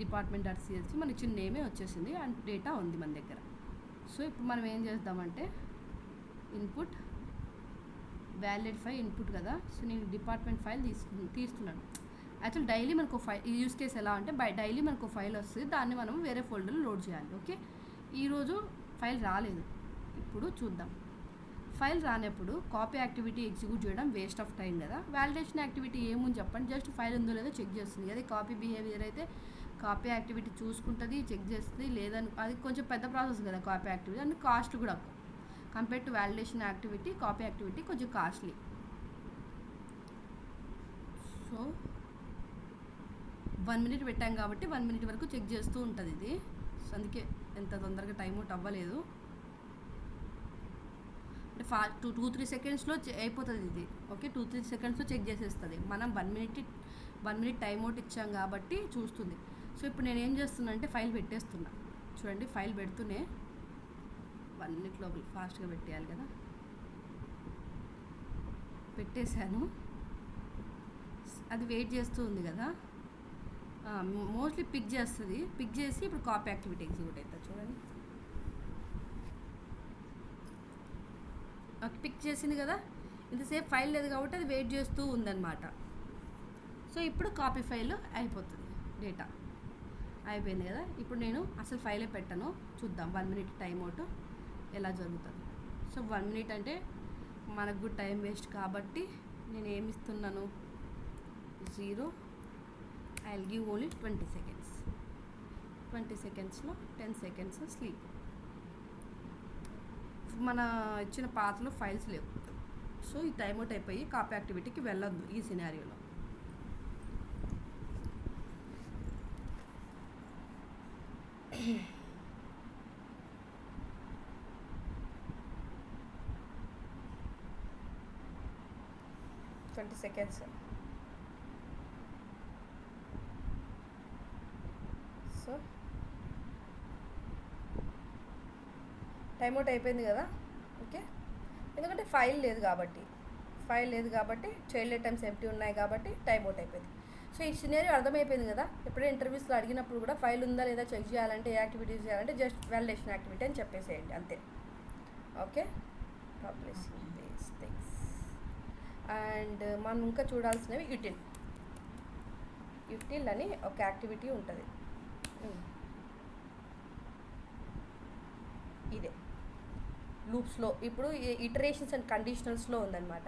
department.csv మనకి చిన్న నేమే వచ్చేసింది అండ్ డేటా ఉంది మన దగ్గర. సో ఇప్పుడు మనం ఏం చేద్దామంటే ఇన్పుట్ వ్యాలిడ్ ఫైల్ ఇన్పుట్ కదా. సో నేను డిపార్ట్మెంట్ ఫైల్ తీస్తున్నాను. యాక్చువల్ డైలీ మనకు ఫైల్ ఈ యూస్ కేస్ ఎలా అంటే డైలీ మనకు ఫైల్ వస్తుంది, దాన్ని మనం వేరే ఫోల్డర్లో లోడ్ చేయాలి. ఓకే, ఈరోజు ఫైల్ రాలేదు. ఇప్పుడు చూద్దాం. ఫైల్ రానప్పుడు కాపీ యాక్టివిటీ ఎగ్జిక్యూట్ చేయడం వేస్ట్ ఆఫ్ టైం కదా. వ్యాలిడేషన్ యాక్టివిటీ ఏముంది చెప్పండి, జస్ట్ ఫైల్ ఉందో లేదో చెక్ చేస్తుంది. అదే కాపీ బిహేవియర్ అయితే కాపీ యాక్టివిటీ చూసుకుంటుంది, చెక్ చేస్తుంది. లేదని అది కొంచెం పెద్ద ప్రాసెస్ కదా కాపీ యాక్టివిటీ, అండ్ కాస్ట్ కూడా compare to validation activity copy activity కొంచెం కాస్ట్లీ. సో 1 minute పెట్టాం కాబట్టి 1 minute వరకు చెక్ చేస్తూ ఉంటుంది ఇది. సో అందుకే ఎంత తొందరగా టైం అవుట్ అవ్వలేదు. అంటే 2-3 సెకండ్స్లో అయిపోతుంది ఇది. ఓకే, 2-3 సెకండ్స్లో చెక్ చేసేస్తుంది. మనం 1 minute టైం అవుట్ ఇచ్చాం కాబట్టి చూస్తుంది. సో ఇప్పుడు నేను ఏం చేస్తున్నా అంటే ఫైల్ పెట్టేస్తున్నా. చూడండి ఫైల్ పెడుతూనే 1 minute లోపల ఫాస్ట్గా పెట్టేయాలి కదా. పెట్టేశాను, అది వెయిట్ చేస్తూ ఉంది కదా. మోస్ట్లీ పిక్ చేస్తుంది. పిక్ చేసి ఇప్పుడు కాపీ యాక్టివిటీ ఎగ్జిక్యూట్ అవుతుంది. చూడండి పిక్ చేసింది కదా. ఇంతసేపు ఫైల్ లేదు కాబట్టి అది వెయిట్ చేస్తూ ఉందన్నమాట. సో ఇప్పుడు కాపీ ఫైల్ అయిపోతుంది, డేటా అయిపోయింది కదా. ఇప్పుడు నేను అసలు ఫైలే పెట్టను, చూద్దాం 1 minute టైం అవుట్ ఎలా జరుగుతుంది. సో 1 minute అంటే మనకు కూడా టైం వేస్ట్ కాబట్టి నేను ఏమి ఇస్తున్నాను 0. I'll give only 20 seconds. 20 secondsలో 10 seconds sleep. మన ఇచ్చిన పాత్రలో ఫైల్స్ లేవు. సో ఈ టైం అవుట్ అయిపోయి కాపీ యాక్టివిటీకి వెళ్ళొద్దు ఈ సినారియోలో. seconds. సో టైం అవుట్ అయిపోయింది కదా. ఓకే, ఎందుకంటే ఫైల్ లేదు కాబట్టి చైల్డ్ ఐటమ్స్ ఎంటీ ఉన్నాయి కాబట్టి టైం అవుట్ అయిపోయింది. సో ఈ సినారియో అర్థమైపోయింది కదా. ఎప్పుడైనా ఇంటర్వ్యూస్లో అడిగినప్పుడు కూడా ఫైల్ ఉందా లేదా చెక్ చేయాలంటే ఏ యాక్టివిటీస్ చేయాలంటే జస్ట్ వ్యాలిడేషన్ యాక్టివిటీ అని చెప్పేసేయండి అంతే. Okay, publishing these things. And మనం ఇంకా చూడాల్సినవి యూటిల్ అని ఒక యాక్టివిటీ ఉంటుంది. ఇదే లూప్స్లో ఇప్పుడు ఇటరేషన్స్ అండ్ కండిషనల్స్లో ఉందన్నమాట.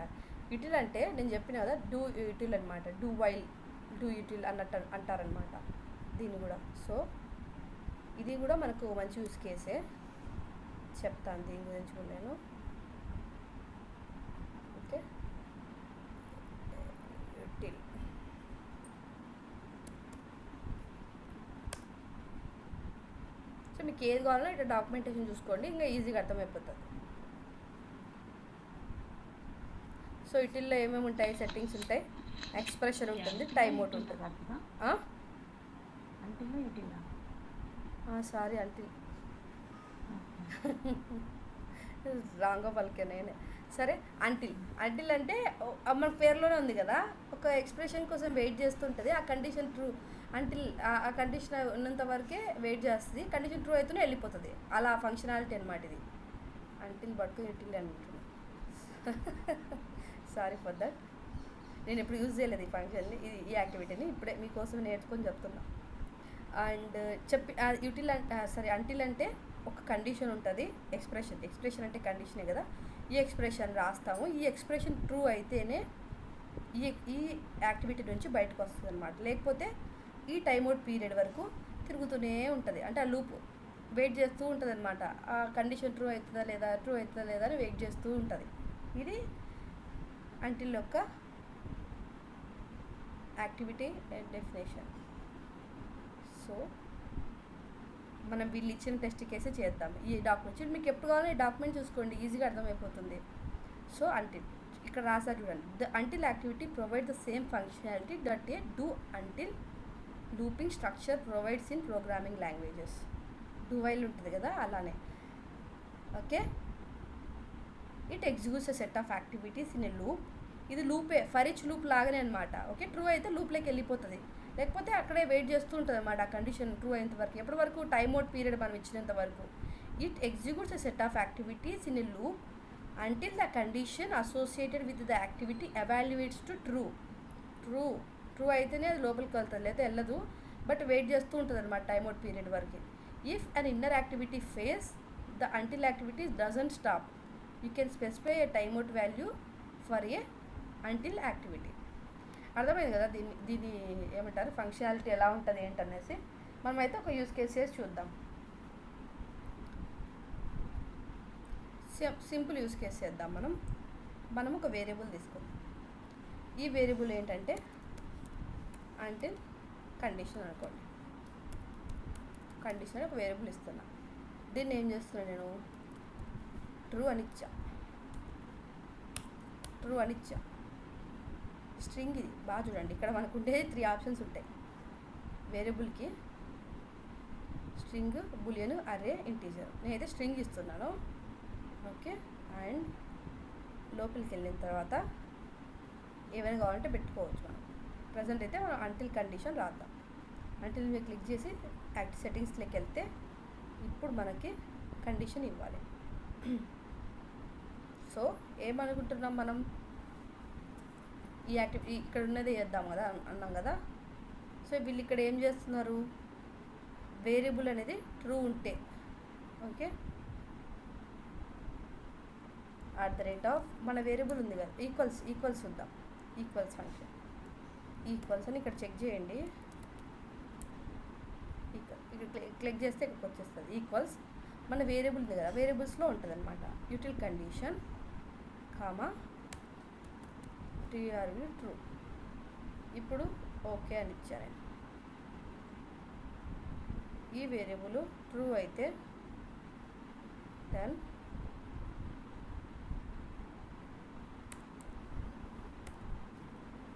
యూటిల్ అంటే నేను చెప్పిన కదా డూ యూటిల్ అనమాట, డూ వైల్ డూ యూటిల్ అన్నట్టు అంటారనమాట దీన్ని కూడా. సో ఇది కూడా మనకు మంచి యూస్ కేసే, చెప్తాను దీని గురించి కూడా నేను. ఓకే, యూటిల్ సో మీకు ఏది కావాలో ఇట్లా డాక్యుమెంటేషన్ చూసుకోండి, ఇంకా ఈజీగా అర్థమైపోతుంది. సో యూటిల్లో ఏమేమి ఉంటాయి, సెట్టింగ్స్ ఉంటాయి, ఎక్స్ప్రెషన్ ఉంటుంది, టైం అవుట్ ఉంటుంది. సారీ అంటిల్ రాంగా పలికే నేనే. సరే, అంటిల్ అంటే మన పేరులోనే ఉంది కదా, ఒక ఎక్స్ప్రెషన్ కోసం వెయిట్ చేస్తుంటుంది. ఆ కండిషన్ ట్రూ అంటిల్ ఆ కండిషన్ ఉన్నంత వరకే వెయిట్ చేస్తుంది. కండిషన్ ట్రూ అయితేనే వెళ్ళిపోతుంది. అలా ఫంక్షనాలిటీ అనమాట ఇది. అంటిల్ పట్టుకుని యూటిల్ అనుకుంటున్నాను. Sorry for that. నేను ఎప్పుడు యూజ్ చేయలేదు ఈ ఫంక్షన్ని, ఈ యాక్టివిటీని. ఇప్పుడే మీకోసం నేర్చుకొని చెప్తున్నా. అండ్ యూటిల్ అంటిల్ అంటే ఒక కండిషన్ ఉంటుంది. ఎక్స్ప్రెషన్ అంటే కండిషనే కదా. ఈ ఎక్స్ప్రెషన్ రాస్తాము. ఈ ఎక్స్ప్రెషన్ ట్రూ అయితేనే ఈ యాక్టివిటీ నుంచి బయటకు వస్తుంది అనమాట. లేకపోతే ఈ టైమ్అవుట్ పీరియడ్ వరకు తిరుగుతూనే ఉంటుంది. అంటే ఆ లూప్ వెయిట్ చేస్తూ ఉంటుంది అనమాట. ఆ కండిషన్ ట్రూ అవుతుందా లేదా అని వెయిట్ చేస్తూ ఉంటుంది. ఇది అంటిల్ యొక్క యాక్టివిటీ డెఫినేషన్. సో మనం వీళ్ళు ఇచ్చిన టెస్ట్ కేసే చేద్దాం. ఈ డాక్యుమెంట్ మీకు ఎప్పుడు కావాలో ఈ డాక్యుమెంట్ చూసుకోండి, ఈజీగా అర్థమైపోతుంది. సో అంటిల్ ఇక్కడ రాసారు చూడండి. The until activity provide the same functionality that A do until looping structure provides in programming languages. Do while ఉంటుంది కదా అలానే. Okay, it executes a set of activities in a loop. ఇది లూపే, for each loop లాగానే అనమాట. Okay, true అయితే లూప్లోకి వెళ్ళిపోతుంది, లేకపోతే అక్కడే వెయిట్ చేస్తూ ఉంటుంది అనమాట ఆ కండిషన్ ట్రూ అయ్యేంత వరకు. ఎప్పటి వరకు? టైమ్ అవుట్ పీరియడ్ మనం ఇచ్చినంత వరకు. It executes a set of activities in a loop until the condition associated with the activity evaluates to true. True అయితేనే అది లోపలికి వెళ్తుంది, లేదా వెళ్ళదు, బట్ వెయిట్ చేస్తూ ఉంటుంది అనమాట టైమ్ అవుట్ పీరియడ్ వరకు. If an inner activity face the until activity doesn't stop, you can specify A time out value for a until activity. అర్థమైంది కదా దీని ఏమంటారు ఫంక్షనాలిటీ ఎలా ఉంటుంది ఏంటనేసి. మనమైతే ఒక యూజ్ కేసెస్ చూద్దాం. సింపుల్ యూజ్ కేస్ చేద్దాం. మనం ఒక వేరియబుల్ తీసుకుందాం. ఈ వేరియబుల్ ఏంటంటే అంటిల్ కండిషన్ అనుకోండి. కండిషన్ ఒక వేరియబుల్ ఇస్తున్నా. దీన్ని ఏం చేస్తున్నా నేను? ట్రూ అని ఇచ్చా. స్ట్రింగ్ ఇది బాగా చూడండి. ఇక్కడ మనకు ఉండే 3 ఆప్షన్స్ ఉంటాయి వేరియబుల్కి: స్ట్రింగ్, బులియన్, అర్రే, ఇంటీజర్. నేనైతే స్ట్రింగ్ ఇస్తున్నాను. ఓకే, అండ్ లోపలికి వెళ్ళిన తర్వాత ఏమైనా కావాలంటే పెట్టుకోవచ్చు మనం. ప్రజెంట్ అయితే మనం అంటిల్ కండిషన్ రాద్దాం. అంటిల్ మీద క్లిక్ చేసి యాక్ట్ సెట్టింగ్స్లోకి వెళ్తే ఇప్పుడు మనకి కండిషన్ ఇవ్వాలి. సో ఏమనుకుంటున్నాం మనం? ఈ యాక్టివిటీ ఇక్కడ ఉన్నది చేద్దాం కదా అన్నాం కదా. సో వీళ్ళు ఇక్కడ ఏం చేస్తున్నారు? వేరియబుల్ అనేది ట్రూ ఉంటే, ఓకే, @ మన వేరియబుల్ ఉంది కదా, ఈక్వల్స్ ఉందాం. ఈక్వల్స్ ఫంక్షన్ ఈక్వల్స్ అని ఇక్కడ చెక్ చేయండి. ఇక్కడ క్లిక్ చేస్తే ఇక్కడికి వచ్చేస్తుంది. ఈక్వల్స్ మన వేరియబుల్ ఉంది కదా, వేరియబుల్స్లో ఉంటుంది అనమాట. Util condition comma TRV true. ఇప్పుడు ఓకే అని ఇచ్చాను. ఈ వేరియబుల్ ట్రూ అయితే దెన్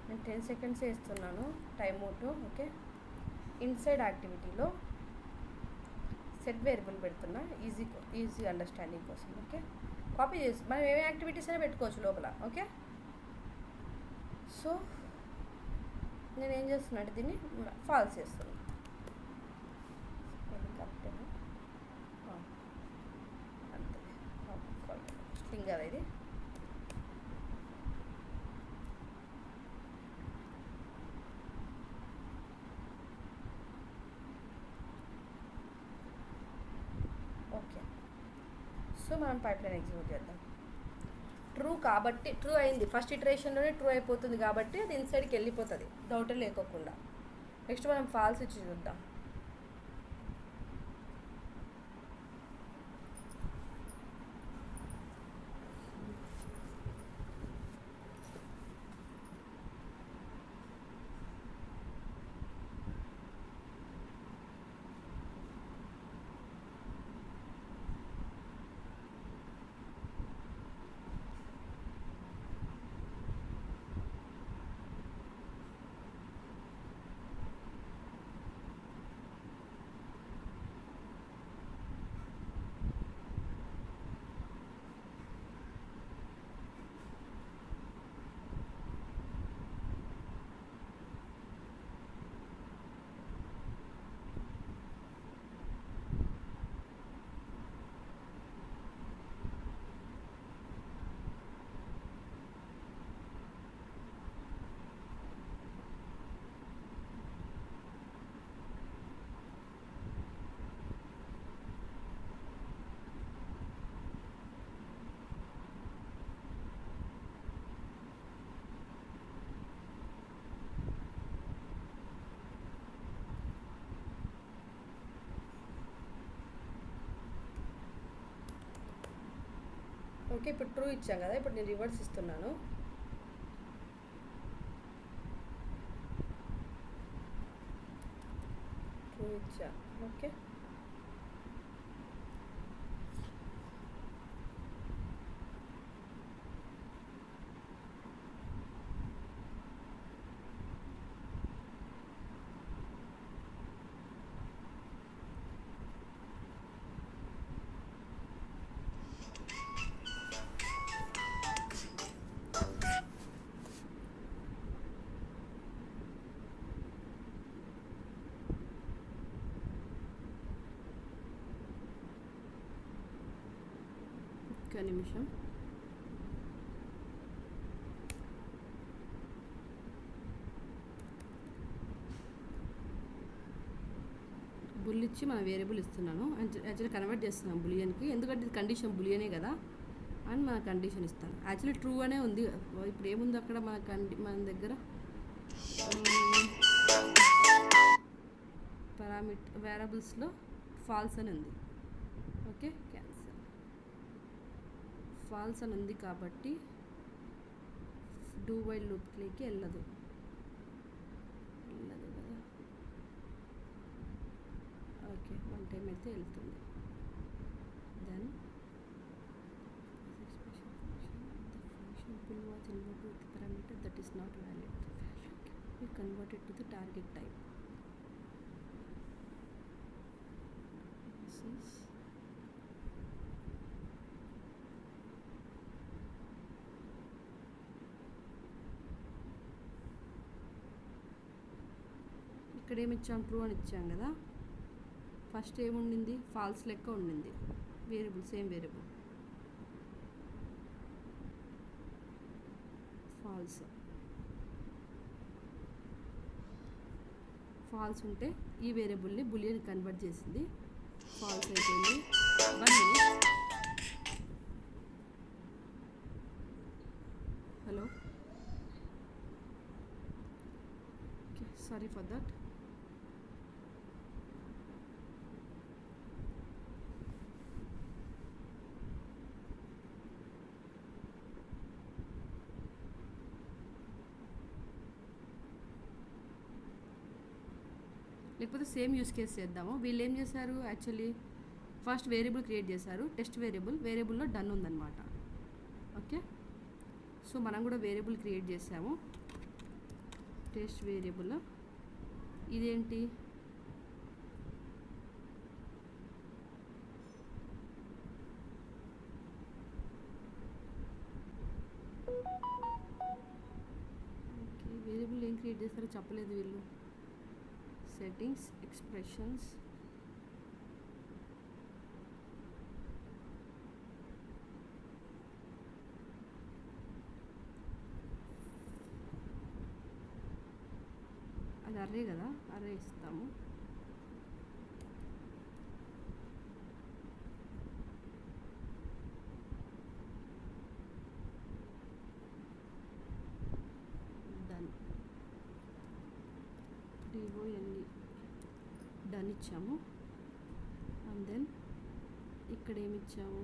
నేను 10 సెకండ్స్ ఇస్తున్నాను టైమ్ అవుట్. ఓకే, ఇన్సైడ్ యాక్టివిటీలో సెట్ వేరియబుల్ పెడుతున్నా ఈజీ అండర్స్టాండింగ్ కోసం. ఓకే, కాపీ చేసి మనం ఏమేమి యాక్టివిటీస్ అయినా పెట్టుకోవచ్చు లోపల. ఓకే, సో నేను ఏం చేస్తున్నా అంటే దీన్ని ఫాల్స్ చేస్తున్నాను. అంతే, స్ట్రింగ్ కదా ఇది. ఓకే, సో మనం పైప్లైన్ ఎగ్జిక్యూట్ చేద్దాం. ట్రూ కాబట్టి ట్రూ అయింది, ఫస్ట్ ఇటరేషన్లోనే ట్రూ అయిపోతుంది కాబట్టి అది ఇన్సైడ్కి వెళ్ళిపోతుంది డౌటే లేకోకుండా. నెక్స్ట్ మనం ఫాల్స్ ఇచ్చి చూద్దాం. ఓకే, ఇప్పుడు ట్రూ ఇచ్చాం కదా, ఇప్పుడు నేను రివర్స్ ఇస్తున్నాను. ట్రూ ఇచ్చా. ఓకే, ఒక్క నిమిషం. బుల్ ఇచ్చి మనం వేరియబుల్ ఇస్తున్నాను. యాక్చువల్లీ కన్వర్ట్ చేస్తున్నాం బులియన్కి, ఎందుకంటే ఇది కండిషన్ బులియనే కదా అని మన కండిషన్ ఇస్తాను. యాక్చువల్లీ ట్రూ అనే ఉంది. ఇప్పుడు ఏముంది అక్కడ మన దగ్గర వేరియబుల్స్లో ఫాల్స్ అని ఉంది. Okay, cancel. ఫాల్స్ అని ఉంది కాబట్టి డూ వైల్ లూప్కి వెళ్ళదు కదా. ఓకే, 1 టైం అయితే వెళ్తుంది. Then pull was invoked with the parameter that is not valid. We convert it to the target type. This is ఇక్కడ ఏమి ఇచ్చాం, ట్రూ అని ఇచ్చాం కదా. ఫస్ట్ ఏముండింది, ఫాల్స్ లెక్క ఉండింది వేరియబుల్, సేమ్ వేరియబుల్ ఫాల్స్ ఉంటే ఈ వేరియబుల్ని బులియన్ కన్వర్ట్ చేసింది. ఫాల్స్ అయిపోయింది. 1 minute. Hello, okay, sorry for that. లేకపోతే సేమ్ యూస్ కేస్ చేద్దాము. వీళ్ళు ఏం చేశారు, యాక్చువల్లీ ఫస్ట్ వేరియబుల్ క్రియేట్ చేశారు, టెస్ట్ వేరియబుల్లో డన్ ఉందన్నమాట. ఓకే, సో మనం కూడా వేరియబుల్ క్రియేట్ చేసాము, టెస్ట్ వేరియబుల్. ఇదేంటి, ఓకే, వేరియబుల్ ఏం క్రియేట్ చేస్తారో చెప్పలేదు వీళ్ళు. సెట్టింగ్స్, ఎక్స్ప్రెషన్స్, అది అర్రే కదా, అర్రే ఇస్తాము. డన్, డిఓఎన్ఈ డన్ ఇచ్చాము. అండ్ దెన్ ఇక్కడ ఏమి ఇచ్చాము,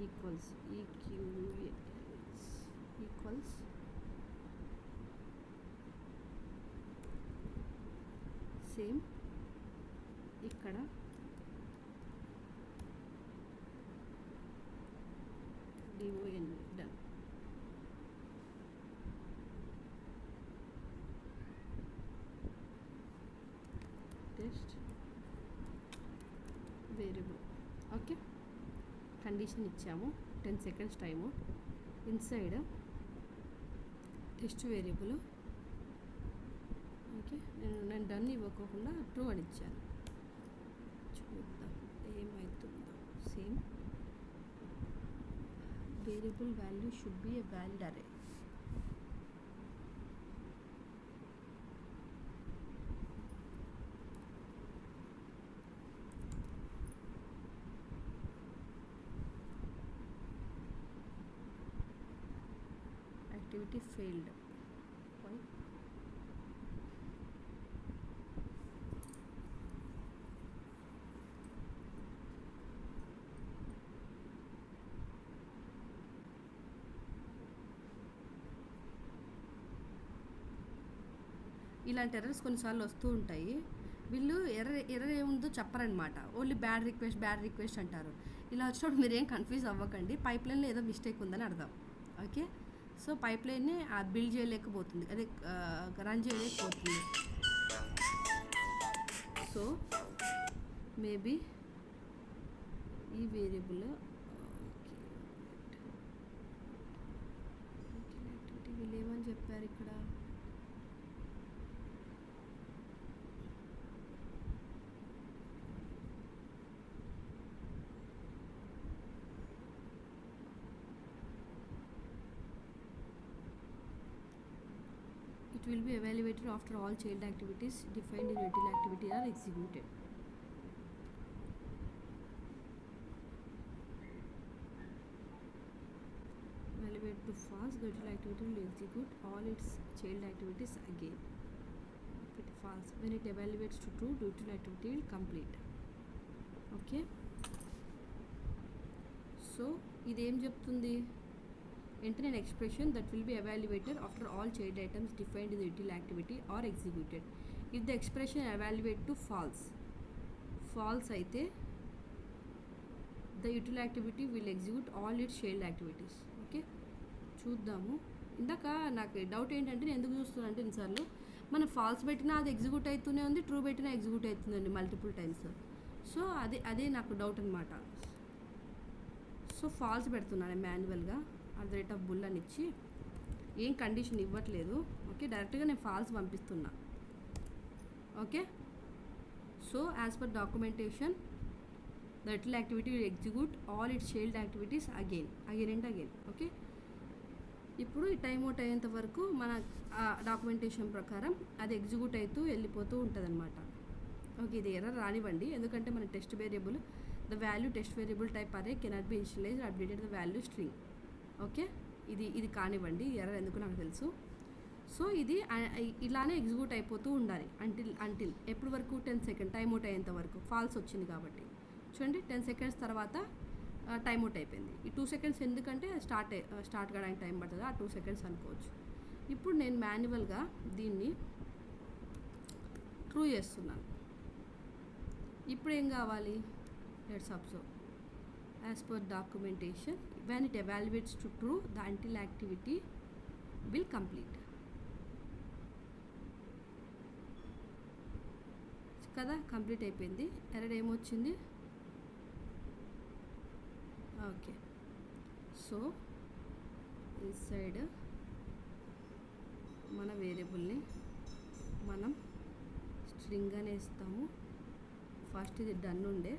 ఈక్వల్స్, ఈక్వల్స్ సేమ్ ఇక్కడ DON done. Test variable. Okay, condition ఇచ్చాము, 10 seconds time. Inside test variable. Okay, నేను డన్ ఇవ్వకోకుండా ట్రూ అని ఇచ్చాను. చూద్దాం ఏమవుతుందో. Same variable value should be a valid అరే. Activity failed. Why? ఇలాంటి ఎర్రర్స్ కొన్నిసార్లు వస్తూ ఉంటాయి. వీళ్ళు ఎర్రర్ ఏముందో చెప్పరనమాట, ఓన్లీ బ్యాడ్ రిక్వెస్ట్ అంటారు. ఇలా వచ్చినప్పుడు మీరు ఏం కన్ఫ్యూజ్ అవ్వకండి, పైప్లైన్లో ఏదో మిస్టేక్ ఉందని అర్థం. ఓకే, సో పైప్లైన్ని బిల్డ్ చేయలేకపోతుంది, అదే రన్ చేయలేకపోతుంది. సో మేబీ ఈ వేరియబుల్ వీళ్ళు ఏమని చెప్పారు ఇక్కడ, It will be evaluated after all child activities defined in util activity are executed. Evaluate to false, the util activity will execute all its child activities again. If it false, when it evaluates to true, the util activity will complete. Okay. So ఇదేం చెప్తుంది enter an expression that will be evaluated after all child items defined in the util activity are executed. If the expression evaluate to false అయితే the util activity will execute all its child activities. Okay చూద్దాము. ఇందాక నాకు doubt ఏంటంటే నేను ఎందుకు చూస్తున్నాను అంటే ఇన్నిసార్లు మనం ఫాల్స్ పెట్టినా అది ఎగ్జిక్యూట్ అవుతూనే ఉంది, ట్రూ పెట్టినా ఎగ్జిక్యూట్ అవుతుందండి మల్టిపుల్ టైమ్స్. సో అదే నాకు డౌట్ అనమాట. సో ఫాల్స్ పెడుతున్నాను మాన్యువల్గా @bull అని ఇచ్చి ఏం కండిషన్ ఇవ్వట్లేదు. ఓకే డైరెక్ట్గా నేను ఫాల్స్ పంపిస్తున్నా. Okay so as per documentation the util activity will execute all its child activities again and again. Okay ఇప్పుడు ఈ టైం అవుట్ అయ్యేంత వరకు మన డాక్యుమెంటేషన్ ప్రకారం అది ఎగ్జిక్యూట్ అవుతూ వెళ్ళిపోతూ ఉంటుంది అనమాట. ఓకే ఇది ఎర్రర్ రానివ్వండి, ఎందుకంటే మన test variable the value test variable type array cannot be initialized updated the value string. Okay ఇది కానివ్వండి, ఎర్రర్ ఎందుకు నాకు తెలుసు. సో ఇది ఇలానే ఎగ్జిక్యూట్ అయిపోతూ ఉండాలి అంటిల్ ఎప్పటి వరకు 10 సెకండ్ టైం అవుట్ అయ్యేంత వరకు. ఫాల్స్ వచ్చింది కాబట్టి చూడండి 10 సెకండ్స్ తర్వాత టైం అవుట్ అయిపోయింది. ఈ 2 సెకండ్స్ ఎందుకంటే స్టార్ట్ కావడానికి టైం పడుతుంది, ఆ 2 సెకండ్స్ అనుకోవచ్చు. ఇప్పుడు నేను మాన్యువల్గా దీన్ని ట్రూ చేస్తున్నాను. ఇప్పుడు ఏం కావాలి, let's observe as per documentation when it evaluates to true the until activity will complete కదా. కంప్లీట్ అయిపోయింది. ఎర్రర్ ఏమొచ్చింది, ఓకే సో ఇన్సైడ్ మన వేరియబుల్ని మనం స్ట్రింగ్ అని ఇస్తాము. ఫస్ట్ ఇది డన్ ఉండే,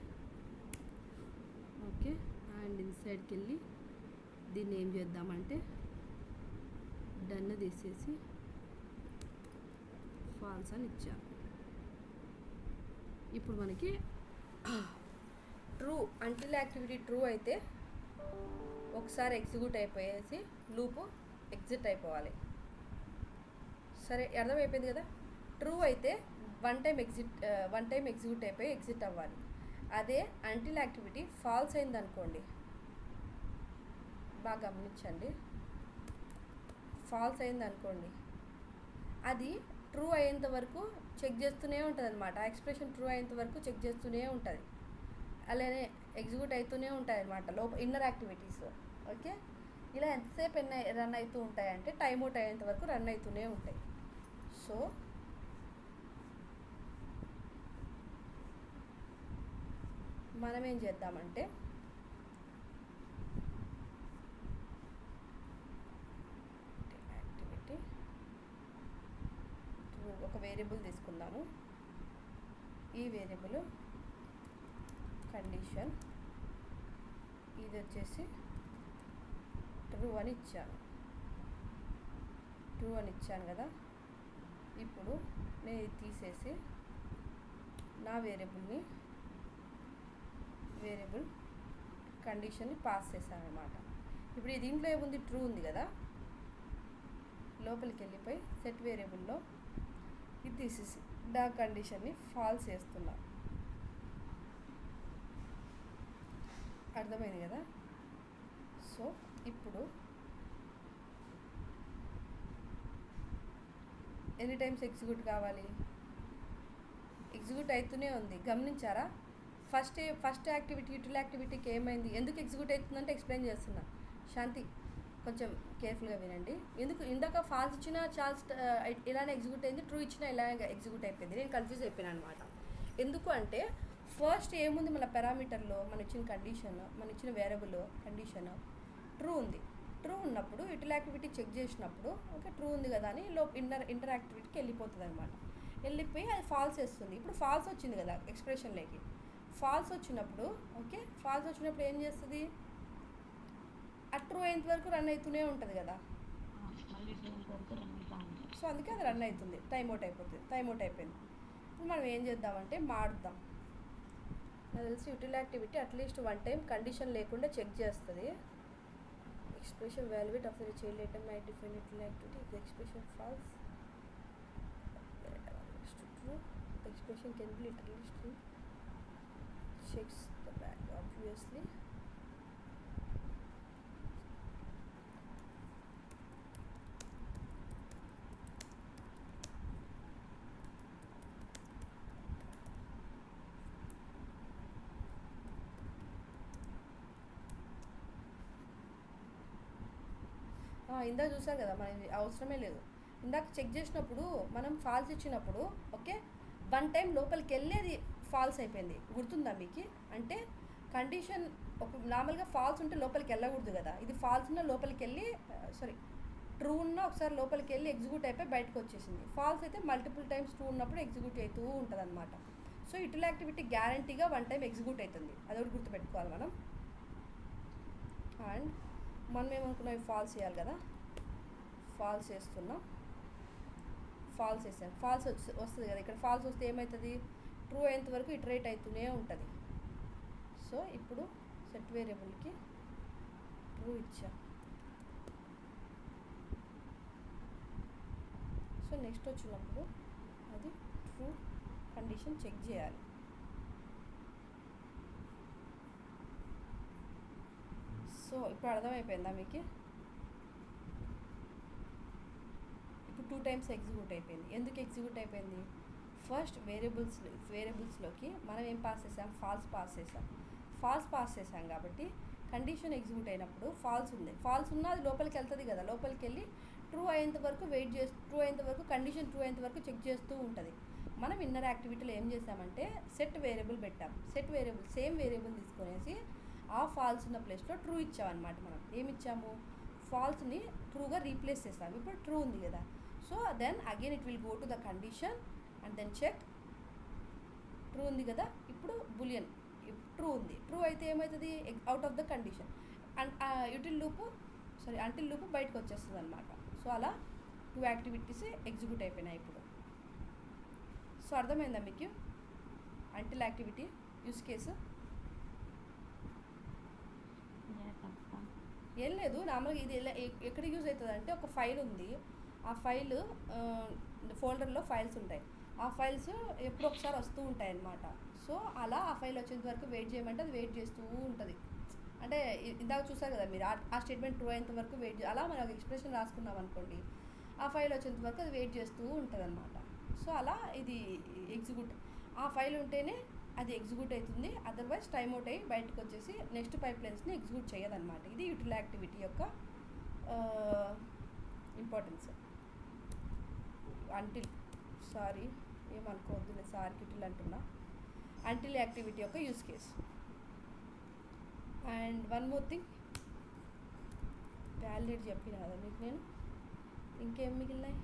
ఓకే అండ్ ఇన్సైడ్కి వెళ్ళి దీన్ని ఏం చేద్దామంటే డన్ తీసేసి ఫాల్స్ అని ఇచ్చాను. ఇప్పుడు మనకి ట్రూ అంటిల్ యాక్టివిటీ ట్రూ అయితే ఒకసారి ఎగ్జిక్యూట్ అయిపోయేసి లూపు ఎగ్జిట్ అయిపోవాలి. సరే అర్థమైపోయింది కదా. ట్రూ అయితే వన్ టైం ఎగ్జిక్యూట్ అయిపోయి ఎగ్జిట్ అవ్వాలి. అదే అంటిల్ యాక్టివిటీ ఫాల్స్ అయింది అనుకోండి, బాగా గమనించండి, ఫాల్స్ అయింది అనుకోండి అది ట్రూ అయ్యేంత వరకు చెక్ చేస్తూనే ఉంటుంది అనమాట. ఎక్స్ప్రెషన్ ట్రూ అయ్యేంత వరకు చెక్ చేస్తూనే ఉంటుంది, అలానే ఎగ్జిక్యూట్ అవుతూనే ఉంటాయి అనమాట ఇన్నర్ యాక్టివిటీస్. ఓకే ఇలా ఎంతసేపు రన్ అవుతూ ఉంటాయంటే టైం అవుట్ అయ్యేంత వరకు రన్ అవుతూనే ఉంటాయి. సో మనం ఏం చేద్దామంటే యాక్టివిటీ ఒక వేరియబుల్ తీసుకుందాము. ఈ వేరియబుల్ కండిషన్ ఇది వచ్చేసి ట్రూ అని ఇచ్చాను కదా. ఇప్పుడు నేను ఇది తీసేసి నా వేరియబుల్ కండిషన్ని పాస్ చేశాను అనమాట. ఇప్పుడు ఈ దీంట్లో ఏముంది, ట్రూ ఉంది కదా. లోపలికి వెళ్ళిపోయి సెట్ వేరియబుల్లో ఇది తీసేసి నా కండిషన్ని ఫాల్స్ చేస్తున్నా. అర్థమైంది కదా. సో ఇప్పుడు ఎన్ని టైమ్స్ ఎగ్జిక్యూట్ కావాలి, ఎగ్జిక్యూట్ అవుతూనే ఉంది. గమనించారా, ఫస్ట్ యాక్టివిటీ యూటిల్ యాక్టివిటీకి ఏమైంది, ఎందుకు ఎగ్జిక్యూట్ అవుతుందంటే ఎక్స్ప్లెయిన్ చేస్తున్నా. శాంతి కొంచెం కేర్ఫుల్గా వినండి. ఎందుకు ఇందాక ఫాల్స్ ఇచ్చినా ఇలానే ఎగ్జిక్యూట్ అయింది, ట్రూ ఇచ్చినా ఇలానే ఎగ్జిక్యూట్ అయిపోయింది. నేను కన్ఫ్యూజ్ అయిపోయాను అనమాట. ఎందుకు అంటే ఫస్ట్ ఏముంది మన పారామీటర్లో, మన ఇచ్చిన కండిషన్, మన ఇచ్చిన వేరియబుల్ కండిషన్ ట్రూ ఉంది. ట్రూ ఉన్నప్పుడు యూటిల్ యాక్టివిటీ చెక్ చేసినప్పుడు ఓకే ట్రూ ఉంది కదా అని ఇంటర్ యాక్టివిటీకి వెళ్ళిపోతుంది అనమాట. వెళ్ళిపోయి అది ఫాల్స్ వేస్తుంది. ఇప్పుడు ఫాల్స్ వచ్చింది కదా ఎక్స్ప్రెషన్లోకి. ఫాల్స్ వచ్చినప్పుడు ఏం చేస్తుంది, ఆ ట్రూ అయ్యేంత వరకు రన్ అవుతూనే ఉంటుంది కదా. సో అందుకే అది రన్ అవుతుంది, టైం అవుట్ అయిపోతుంది, టైం అవుట్ అయిపోయింది. ఇప్పుడు మనం ఏం చేద్దామంటే మారుద్దాం. నాకు తెలిసి util activity at least one time condition లేకుండా చెక్ చేస్తుంది. Expression valuate of the child item my define util activity the expression false true the expression can be literally true checks the value obviously. ఇందాక చూసాం కదా, మనకి అవసరమే లేదు. ఇందాక check చేసినప్పుడు మనం ఫాల్స్ ఇచ్చినప్పుడు ఓకే, వన్ టైం లోపలికి వెళ్ళి అది ఫాల్స్ అయిపోయింది, గుర్తుందా మీకు? అంటే కండిషన్ ఒక నార్మల్గా ఫాల్స్ ఉంటే లోపలికి వెళ్ళకూడదు కదా, ఇది ఫాల్స్ ఉన్న లోపలికి వెళ్ళి ట్రూ ఉన్న ఒకసారి లోపలికి వెళ్ళి ఎగ్జిక్యూట్ అయిపోయి బయటకు వచ్చేసింది. ఫాల్స్ అయితే మల్టిపుల్ టైమ్స్ ట్రూ ఉన్నప్పుడు ఎగ్జిక్యూట్ అవుతూ ఉంటుంది అనమాట. సో యూటిల్ యాక్టివిటీ గ్యారంటీగా వన్ టైం ఎగ్జిక్యూట్ అవుతుంది, అదొకటి గుర్తుపెట్టుకోవాలి మనం. అండ్ మనం ఏమనుకున్నాం, ఫాల్స్ చేయాలి కదా, ఫాల్స్ చేస్తున్నాం, ఫాల్స్ వేసాం, ఫాల్స్ వస్తుంది కదా. ఇక్కడ ఫాల్స్ వస్తే ఏమవుతుంది, ట్రూ అయ్యేంత వరకు ఇటరేట్ అవుతూనే ఉంటుంది. సో ఇప్పుడు సెట్ వేరియబుల్కి ట్రూ ఇచ్చాం. సో నెక్స్ట్ వచ్చినప్పుడు అది ట్రూ కండిషన్ చెక్ చేయాలి. సో ఇప్పుడు అర్థమైపోయిందా మీకు? ఇప్పుడు 2 టైమ్స్ ఎగ్జిక్యూట్ అయిపోయింది. ఎందుకు ఎగ్జిక్యూట్ అయిపోయింది? ఫస్ట్ వేరియబుల్స్లోకి మనం ఏం పాస్ చేసాం, ఫాల్స్ పాస్ చేసాం కాబట్టి కండిషన్ ఎగ్జిక్యూట్ అయినప్పుడు ఫాల్స్ ఉంది, ఫాల్స్ ఉన్నా అది లోపలికి వెళ్తుంది కదా, లోపలికి వెళ్ళి ట్రూ అయ్యేంత వరకు వెయిట్ చేస్తూ, ట్రూ అయ్యేంత వరకు కండిషన్ ట్రూ అయ్యేంత వరకు చెక్ చేస్తూ ఉంటుంది. మనం ఇన్నర్ యాక్టివిటీలో ఏం చేసామంటే సెట్ వేరియబుల్ పెట్టాం. సెట్ వేరియబుల్ సేమ్ వేరియబుల్ తీసుకునేసి ఆ ఫాల్స్ ఉన్న ప్లేస్లో ట్రూ ఇచ్చామన్నమాట. మనం ఏమి ఇచ్చాము, ఫాల్స్ని ట్రూగా రీప్లేస్ చేసాము. ఇప్పుడు ట్రూ ఉంది కదా, so then again it will go to the condition and then check. True ఉంది కదా, ఇప్పుడు బులియన్ ట్రూ ఉంది, ట్రూ అయితే ఏమవుతుంది, out of the condition and until loop బయటకు వచ్చేస్తుంది అనమాట. సో అలా 2 యాక్టివిటీస్ ఎగ్జిక్యూట్ అయిపోయినాయి ఇప్పుడు. సో అర్థమైందా మీకు అంటిల్ యాక్టివిటీ యూస్ కేసు? ఏం లేదు, నార్మల్గా ఇది ఎక్కడ యూజ్ అవుతుంది అంటే, ఒక ఫైల్ ఉంది, ఆ ఫైల్ ఫోల్డర్లో ఫైల్స్ ఉంటాయి, ఆ ఫైల్స్ ఎప్పుడు ఒకసారి వస్తూ ఉంటాయి అన్నమాట. సో అలా ఆ ఫైల్ వచ్చేంత వరకు వెయిట్ చేయమంటే అది వెయిట్ చేస్తూ ఉంటుంది. అంటే ఇందాక చూసారు కదా మీరు, ఆ స్టేట్మెంట్ ట్రూ అయ్యేంత వరకు వెయిట్ అలా మనం ఒక ఎక్స్ప్రెషన్ రాసుకున్నాం అనుకోండి, ఆ ఫైల్ వచ్చేంత వరకు అది వెయిట్ చేస్తూ ఉంటుంది అనమాట. సో అలా ఇది ఎగ్జిక్యూట్, ఆ ఫైల్ ఉంటేనే అది ఎగ్జిక్యూట్ అవుతుంది, అదర్వైజ్ టైమ్ అవుట్ అయ్యి బయటకు వచ్చేసి నెక్స్ట్ పైప్లైన్స్ని ఎగ్జిక్యూట్ చేయదన్నమాట. ఇది యూటిల్ యాక్టివిటీ యొక్క ఇంపార్టెన్స్. ఏమనుకోవద్దు, నేను సార్కి యూటిల్ అంటున్నా. అంటిల్ యాక్టివిటీ యొక్క use case. And one more thing, validate చెప్పిన కదా మీకు నేను, ఇంకేం మిగిలినాయి,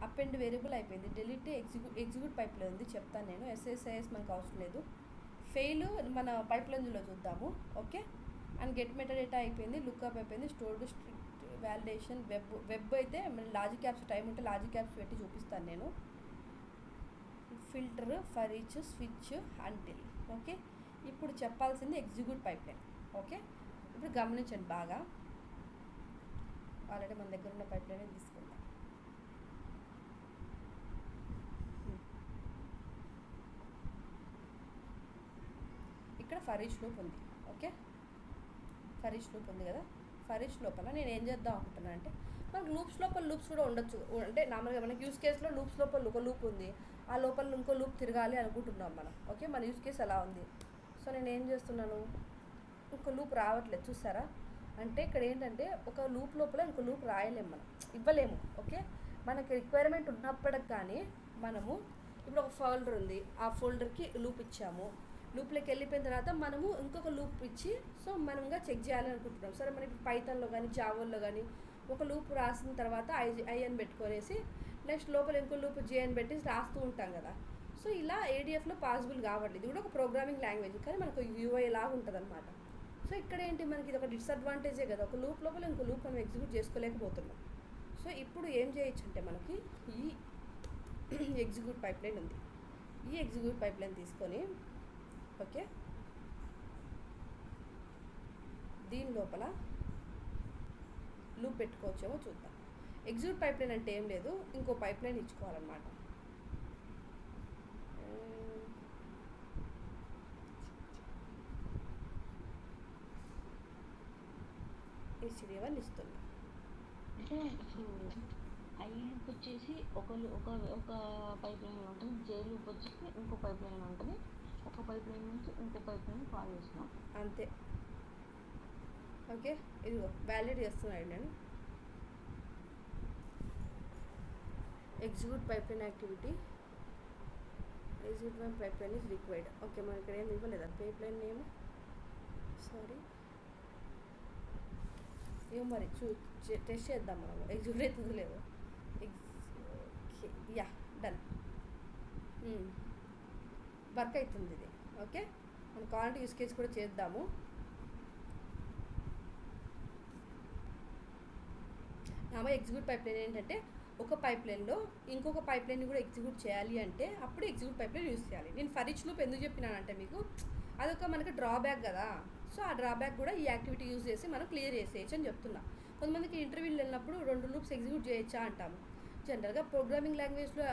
అపెండ్ వేరియబుల్ అయిపోయింది, డిలీట్ ఎగ్జిక్యూట్ పైప్లైన్ ఉంది, చెప్తాను నేను. ఎస్ఎస్ఐఎస్ మనకు అవసరం లేదు, ఫెయిల్ మన పైప్లైన్లో చూద్దాము. ఓకే, అండ్ గెట్ మెటాడేటా అయిపోయింది, లుక్అప్ అయిపోయింది, స్టోర్డ్ స్ట్రిక్ట్ వ్యాలిడేషన్, వెబ్ అయితే లాజిక్ యాప్స్ టైం ఉంటే లాజిక్ యాప్స్ పెట్టి చూపిస్తాను నేను. Filter, for each, switch, until. Okay, ఇప్పుడు చెప్పాల్సింది ఎగ్జిక్యూట్ పైప్లైన్. ఓకే, ఇప్పుడు గమనించండి బాగా, ఆల్రెడీ మన దగ్గర ఉన్న పైప్లైన్ తీసుకుందాం. ఇక్కడ ఫర్ ఈచ్ లూప్ ఉంది. ఓకే, ఫర్ ఈచ్ లూప్ ఉంది కదా, ఫర్ ఈచ్ లోపల నేను ఏం చేద్దాం అనుకుంటున్నాను అంటే, మనకు లూప్స్ లోపల లూప్స్ కూడా ఉండొచ్చు. అంటే నార్మల్గా మనకి యూస్ కేసులో లూప్స్ లోపల ఒక లూప్ ఉంది, ఆ లోపల ఇంకో లూప్ తిరగాలి అనుకుంటున్నాం మనం. ఓకే, మన యూస్ కేసు అలా ఉంది. సో నేను ఏం చేస్తున్నాను, ఇంకో లూప్ రావట్లేదు చూసారా, అంటే ఇక్కడ ఏంటంటే ఒక లూప్ లోపల ఇంకో లూప్ రాయలేము, మనం ఇవ్వలేము. ఓకే, మనకి రిక్వైర్మెంట్ ఉన్నప్పటికి కానీ మనము ఇప్పుడు ఒక ఫోల్డర్ ఉంది, ఆ ఫోల్డర్కి లూప్ ఇచ్చాము, లూప్లోకి వెళ్ళిపోయిన తర్వాత మనము ఇంకొక లూప్ ఇచ్చి సో మనంగా చెక్ చేయాలి అనుకుంటున్నాం. సరే, మనకి పైథాన్లో కానీ జావాలో కానీ ఒక లూప్ రాసిన తర్వాత ఐ అని పెట్టుకొనేసి నెక్స్ట్ లోపల ఇంకో లూప్ జే అని పెట్టి రాస్తూ ఉంటాం కదా. సో ఇలా ఏడిఎఫ్లో పాసిబుల్ కావట్లేదు, ఇది కూడా ఒక ప్రోగ్రామింగ్ లాంగ్వేజ్ కానీ మనకు యూఐ లాగా ఉంటుంది అనమాట. సో ఇక్కడ ఏంటి, మనకి ఇది ఒక డిసడ్వాంటేజే కదా, ఒక లూప్ లోపల ఇంకో లూప్ మనం ఎగ్జిక్యూట్ చేసుకోలేకపోతున్నాం. సో ఇప్పుడు ఏం చేయొచ్చు అంటే మనకి ఈ ఎగ్జిక్యూట్ పైప్లైన్ ఉంది. ఈ ఎగ్జిక్యూట్ పైప్లైన్ తీసుకొని ఓకే దీని లోపల లూప్ పెట్టుకోవచ్చేమో చూద్దాం. ఎగ్జిక్యూట్ పైప్లైన్ అంటే ఏం లేదు, ఇంకో పైప్లైన్ ఇచ్చుకోవాలన్నమాట. STD1 ఇస్తుంది. అంటే ఇప్పుడు ఐ లూప్ వచ్చేసి ఒక పైప్ లైన్ ఉంటుంది, జే లూప్ వచ్చేసి ఇంకో పైప్ లైన్ ఉంటుంది, ఒక పైప్ లైన్ నుంచి ఇంకో పైప్ లైన్ కాల్ చేస్తున్నాం అంతే. ఓకే ఇదిగో వ్యాలిడ్ చేస్తున్నాడు నేను. Execute pipeline activity, execute pipeline is required. Okay మనం ఇక్కడ ఏమి ఇవ్వలేదా పైప్లైన్ నేమ్, సారీ ఏమో మరి టెస్ట్ చేద్దాం మనం ఎగ్జిక్యూట్ అవుతుందో లేదో. యా డన్, వర్క్ అవుతుంది ఇది. ఓకే మనం కావాలంటే యూస్ కేస్ కూడా చేద్దాము. నామో ఎగ్జిక్యూట్ పైప్లైన్ ఏంటంటే ఒక పైప్లైన్లో ఇంకొక పైప్లైన్ని కూడా ఎగ్జిక్యూట్ చేయాలి అంటే అప్పుడు ఎగ్జిక్యూట్ పైప్లైన్ యూస్ చేయాలి. నేను ఫర్ ఈచ్ లూప్ ఎందుకు చెప్పినానంటే మీకు అదొక మనకి డ్రాబ్యాక్ కదా. సో ఆ డ్రాబ్యాక్ కూడా ఈ యాక్టివిటీ యూజ్ చేసి మనం క్లియర్ చేసేయచ్చు అని చెప్తున్నా. కొంతమందికి ఇంటర్వ్యూలు వెళ్ళినప్పుడు 2 లూప్స్ ఎగ్జిక్యూట్ చేయొచ్చా అంటాము. జనరల్గా ప్రోగ్రామింగ్ లాంగ్వేజ్లో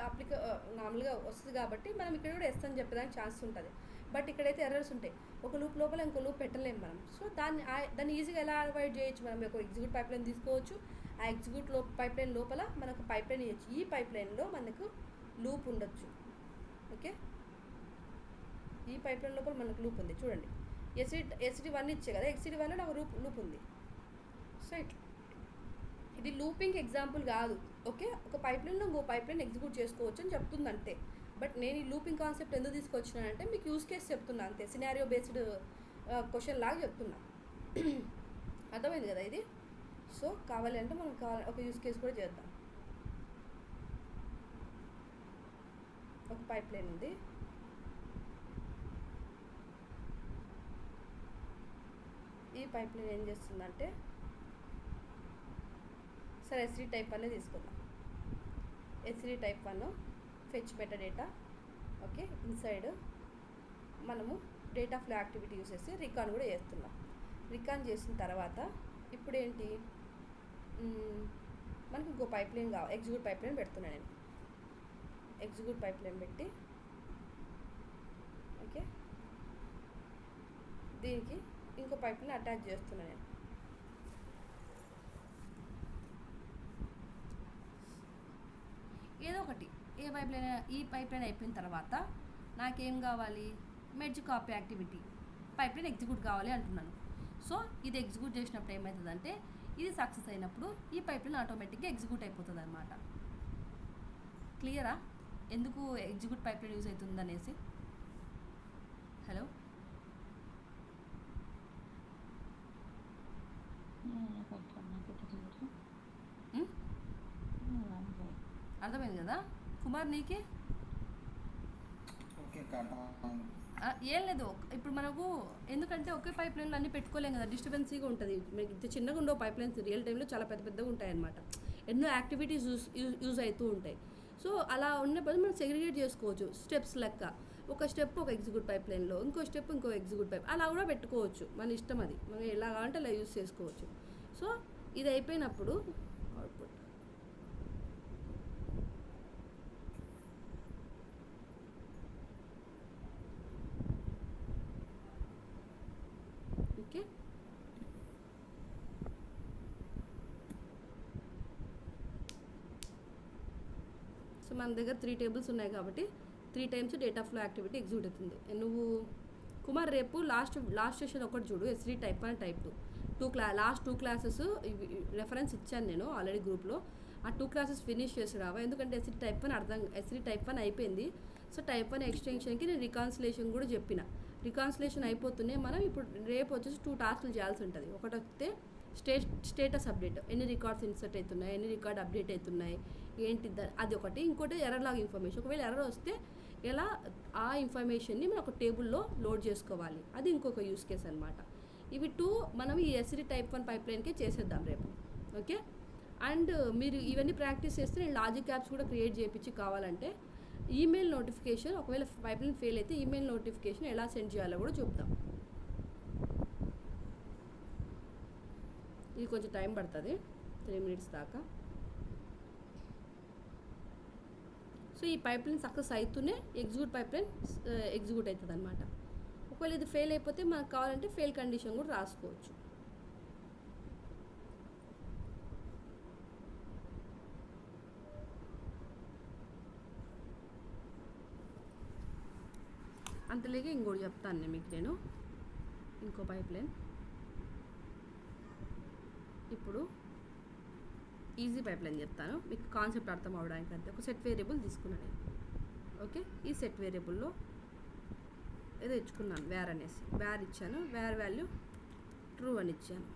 నార్మల్గా వస్తుంది కాబట్టి మనం ఇక్కడ కూడా ఎస్ అని చెప్పడానికి ఛాన్స్ ఉంటుంది. బట్ ఇక్కడైతే ఎర్రర్స్ ఉంటాయి, ఒక లూప్ లోపల ఇంకో లూప్ పెట్టలేము మనం. సో దాన్ని ఈజీగా ఎలా అవాయిడ్ చేయొచ్చు, మనం ఒక ఎగ్జిక్యూట్ పైప్లైన్ తీసుకోవచ్చు. ఆ ఎగ్జిక్యూట్ పైప్లైన్ లోపల మనకు పైప్లైన్ ఇవ్వచ్చు. ఈ పైప్లైన్లో మనకు లూప్ ఉండొచ్చు. ఓకే ఈ పైప్లైన్ లోపల మనకు లూప్ ఉంది చూడండి. STD1 ఇచ్చే కదా, STD1లో నాకు లూప్ ఉంది. సో ఇది లూపింగ్ ఎగ్జాంపుల్ కాదు. ఓకే ఒక పైప్లైన్లో ఇంకో పైప్లైన్ ఎగ్జిక్యూట్ చేసుకోవచ్చు అని చెప్తుంది అంతే. బట్ నేను ఈ లూపింగ్ కాన్సెప్ట్ ఎందుకు తీసుకొచ్చినానంటే మీకు యూస్ కేస్ చెప్తున్నా అంతే, సినారియో బేస్డ్ క్వశ్చన్ లాగా చెప్తున్నా. అర్థమైంది కదా ఇది. సో కావాలి అంటే మనం ఒక యూస్ కేస్ కూడా చేద్దాం. ఒక పైప్లైన్ ఉంది, ఈ పైప్లైన్ ఏం చేస్తుందంటే సరే STD టైప్ 1 తీసుకుందాం. STD type 1 fetch metadata. Okay inside మనము డేటా ఫ్లో యాక్టివిటీ యూస్ చేసి రికాన్ కూడా చేస్తున్నాం. రికాన్ చేసిన తర్వాత ఇప్పుడు ఏంటి మనకి ఇంకో పైప్లైన్ కావాలి, ఎగ్జిక్యూట్ పైప్లైన్ పెడుతున్నాను నేను. ఎగ్జిక్యూట్ పైప్లైన్ పెట్టి ఓకే దీనికి ఇంకో పైప్లైన్ అటాచ్ చేస్తున్నాను నేను. ఏదో ఒకటి ఏ పైప్లైన్, ఈ పైప్లైన్ అయిపోయిన తర్వాత నాకేం కావాలి, merge copy activity pipeline execute కావాలి అంటున్నాను. సో ఇది ఎగ్జిక్యూట్ చేసినప్పుడు ఏమవుతుందంటే ఇది సక్సెస్ అయినప్పుడు ఈ పైప్లైన్ ఆటోమేటిక్గా ఎగ్జిక్యూట్ అయిపోతుంది అనమాట. క్లియరా ఎందుకు ఎగ్జిక్యూట్ పైప్లైన్ యూజ్ అవుతుంది అనేసి? హలో అర్థమైంది కదా కుమార్ నీకే? ఏం లేదు, ఇప్పుడు మనకు ఎందుకంటే ఒకే పైప్ లైన్లో అన్నీ పెట్టుకోలేం కదా, డిస్టర్బెన్సీగా ఉంటుంది. మీకు ఇంత చిన్నగా ఉండవు పైప్ లైన్స్, రియల్ టైంలో చాలా పెద్ద పెద్దగా ఉంటాయి అన్నమాట. ఎన్నో యాక్టివిటీస్ యూజ్ అవుతూ ఉంటాయి. సో అలా ఉన్నప్పుడు మనం సెగ్రిగేట్ చేసుకోవచ్చు స్టెప్స్ లెక్క. ఒక స్టెప్ ఒక ఎగ్జిక్యూట్ పైప్ లైన్లో, ఇంకో స్టెప్ ఇంకో ఎగ్జిక్యూట్ పైప్, అలా కూడా పెట్టుకోవచ్చు. మన ఇష్టం, అది మనం ఎలా కావాలంటే అలా యూజ్ చేసుకోవచ్చు. సో ఇది అయిపోయినప్పుడు అవుట్పుట్ ఓకే. సో మన దగ్గర 3 టేబుల్స్ ఉన్నాయి కాబట్టి 3 times data flow activity execute అవుతుంది. నువ్వు కుమార్ రేపు లాస్ట్ సెషన్ ఒకటి చూడు, STD type 1 type 2 last 2 classes reference ఇచ్చాను నేను ఆల్రెడీ గ్రూప్లో. ఆ 2 క్లాసెస్ ఫినిష్ చేసి రావా, ఎందుకంటే STD టైప్ 1 అయిపోయింది. సో టైప్ 1 ఎక్స్టెన్షన్కి నేను రికాన్సిలేషన్ కూడా చెప్పిన. రికాన్సిలేషన్ అయిపోతున్నాయి. మనం ఇప్పుడు రేపు వచ్చేసి 2 టాస్క్లు చేయాల్సి ఉంటుంది. ఒకటి వస్తే స్టేటస్ అప్డేట్, ఎన్ని రికార్డ్స్ ఇన్సర్ట్ అవుతున్నాయి, ఎన్ని రికార్డ్ అప్డేట్ అవుతున్నాయి ఏంటి, అది ఒకటి. ఇంకోటి ఎర్రర్ లాగ్ ఇన్ఫర్మేషన్, ఒకవేళ ఎర్రర్ వస్తే ఎలా ఆ ఇన్ఫర్మేషన్ని మనం ఒక టేబుల్లో లోడ్ చేసుకోవాలి, అది ఇంకొక యూస్ కేస్ అనమాట. ఇవి 2 మనం ఈ STD టైప్ 1 పైప్ లైన్కే చేసేద్దాం రేపు. ఓకే అండ్ మీరు ఇవన్నీ ప్రాక్టీస్ చేస్తే నేను లాజిక్ యాప్స్ కూడా క్రియేట్ చేయించి కావాలంటే ఈమెయిల్ నోటిఫికేషన్ ఒకవేళ పైప్లైన్ ఫెయిల్ అయితే ఈమెయిల్ నోటిఫికేషన్ ఎలా సెండ్ చేయాలో కూడా చెప్తాం. ఇది కొంచెం టైం పడుతుంది 3 minutes దాకా. సో ఈ పైప్లైన్ సక్సెస్ అవుతూనే ఎగ్జిక్యూట్ పైప్లైన్ ఎగ్జిక్యూట్ అవుతుంది అనమాట. ఒకవేళ ఇది ఫెయిల్ అయిపోతే మనకు కావాలంటే ఫెయిల్ కండిషన్ కూడా రాసుకోవచ్చు. అంతలేక ఇంకోటి చెప్తాను నేను మీకు. నేను ఇంకో పైప్లైన్ ఇప్పుడు ఈజీ పైప్లైన్ చెప్తాను మీకు కాన్సెప్ట్ అర్థం అవ్వడానికి. అంతే ఒక సెట్ వేరియబుల్ తీసుకున్నాను నేను. ఓకే, ఈ సెట్ వేరియబుల్లో ఏదో ఇచ్చుకున్నాను వేర్ అనేసి. వేర్ ఇచ్చాను, వేర్ వాల్యూ ట్రూ అని ఇచ్చాను.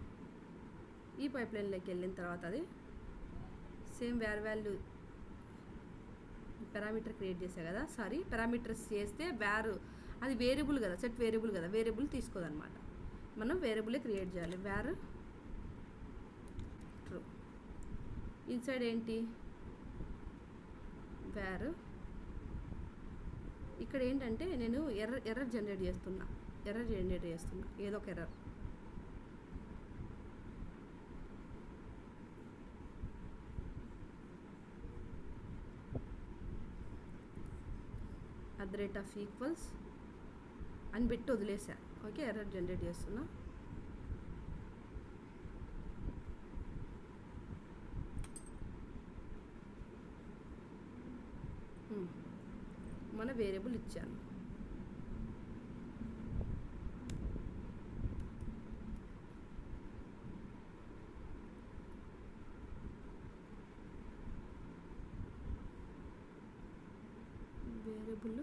ఈ పైప్లైన్లోకి వెళ్ళిన తర్వాత అది same var value parameter create చేసా కదా, సారీ పారామీటర్స్ చేస్తే వేర్ అది వేరియబుల్ కదా, సెట్ వేరియబుల్ కదా, వేరియబుల్ తీసుకోదన్నమాట. మనం వేరియబులే క్రియేట్ చేయాలి. Var true. ఇన్సైడ్ ఏంటి వేర్. ఇక్కడ ఏంటంటే నేను ఎర్రర్ జనరేట్ చేస్తున్నా ఏదో ఒక ఎర్రర్. @= అని పెట్టి వదిలేసా. ఓకే, ఎర్రర్ జనరేట్ చేస్తున్నా. మన వేరియబుల్ ఇచ్చాను. వేరియబుల్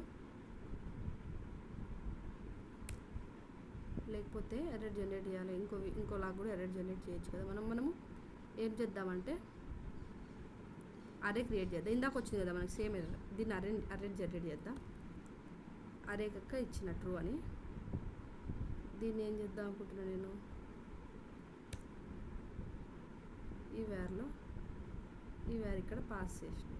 లేకపోతే ఎర్రర్ జనరేట్ చేయాలి. ఇంకోలాగా కూడా ఎర్రర్ జనరేట్ చేయొచ్చు కదా. మనము ఏం చేద్దామంటే అరే క్రియేట్ చేద్దాం. ఇందాక వచ్చింది కదా మనకి సేమ్ ఎర్రర్, దీన్ని అరే జనరేట్ చేద్దాం. అరే కక్క ఇచ్చిన ట్రూ అని. దీన్ని ఏం చేద్దాం అనుకుంటున్నా నేను, ఈ వేర్ ఇక్కడ పాస్ చేసిన.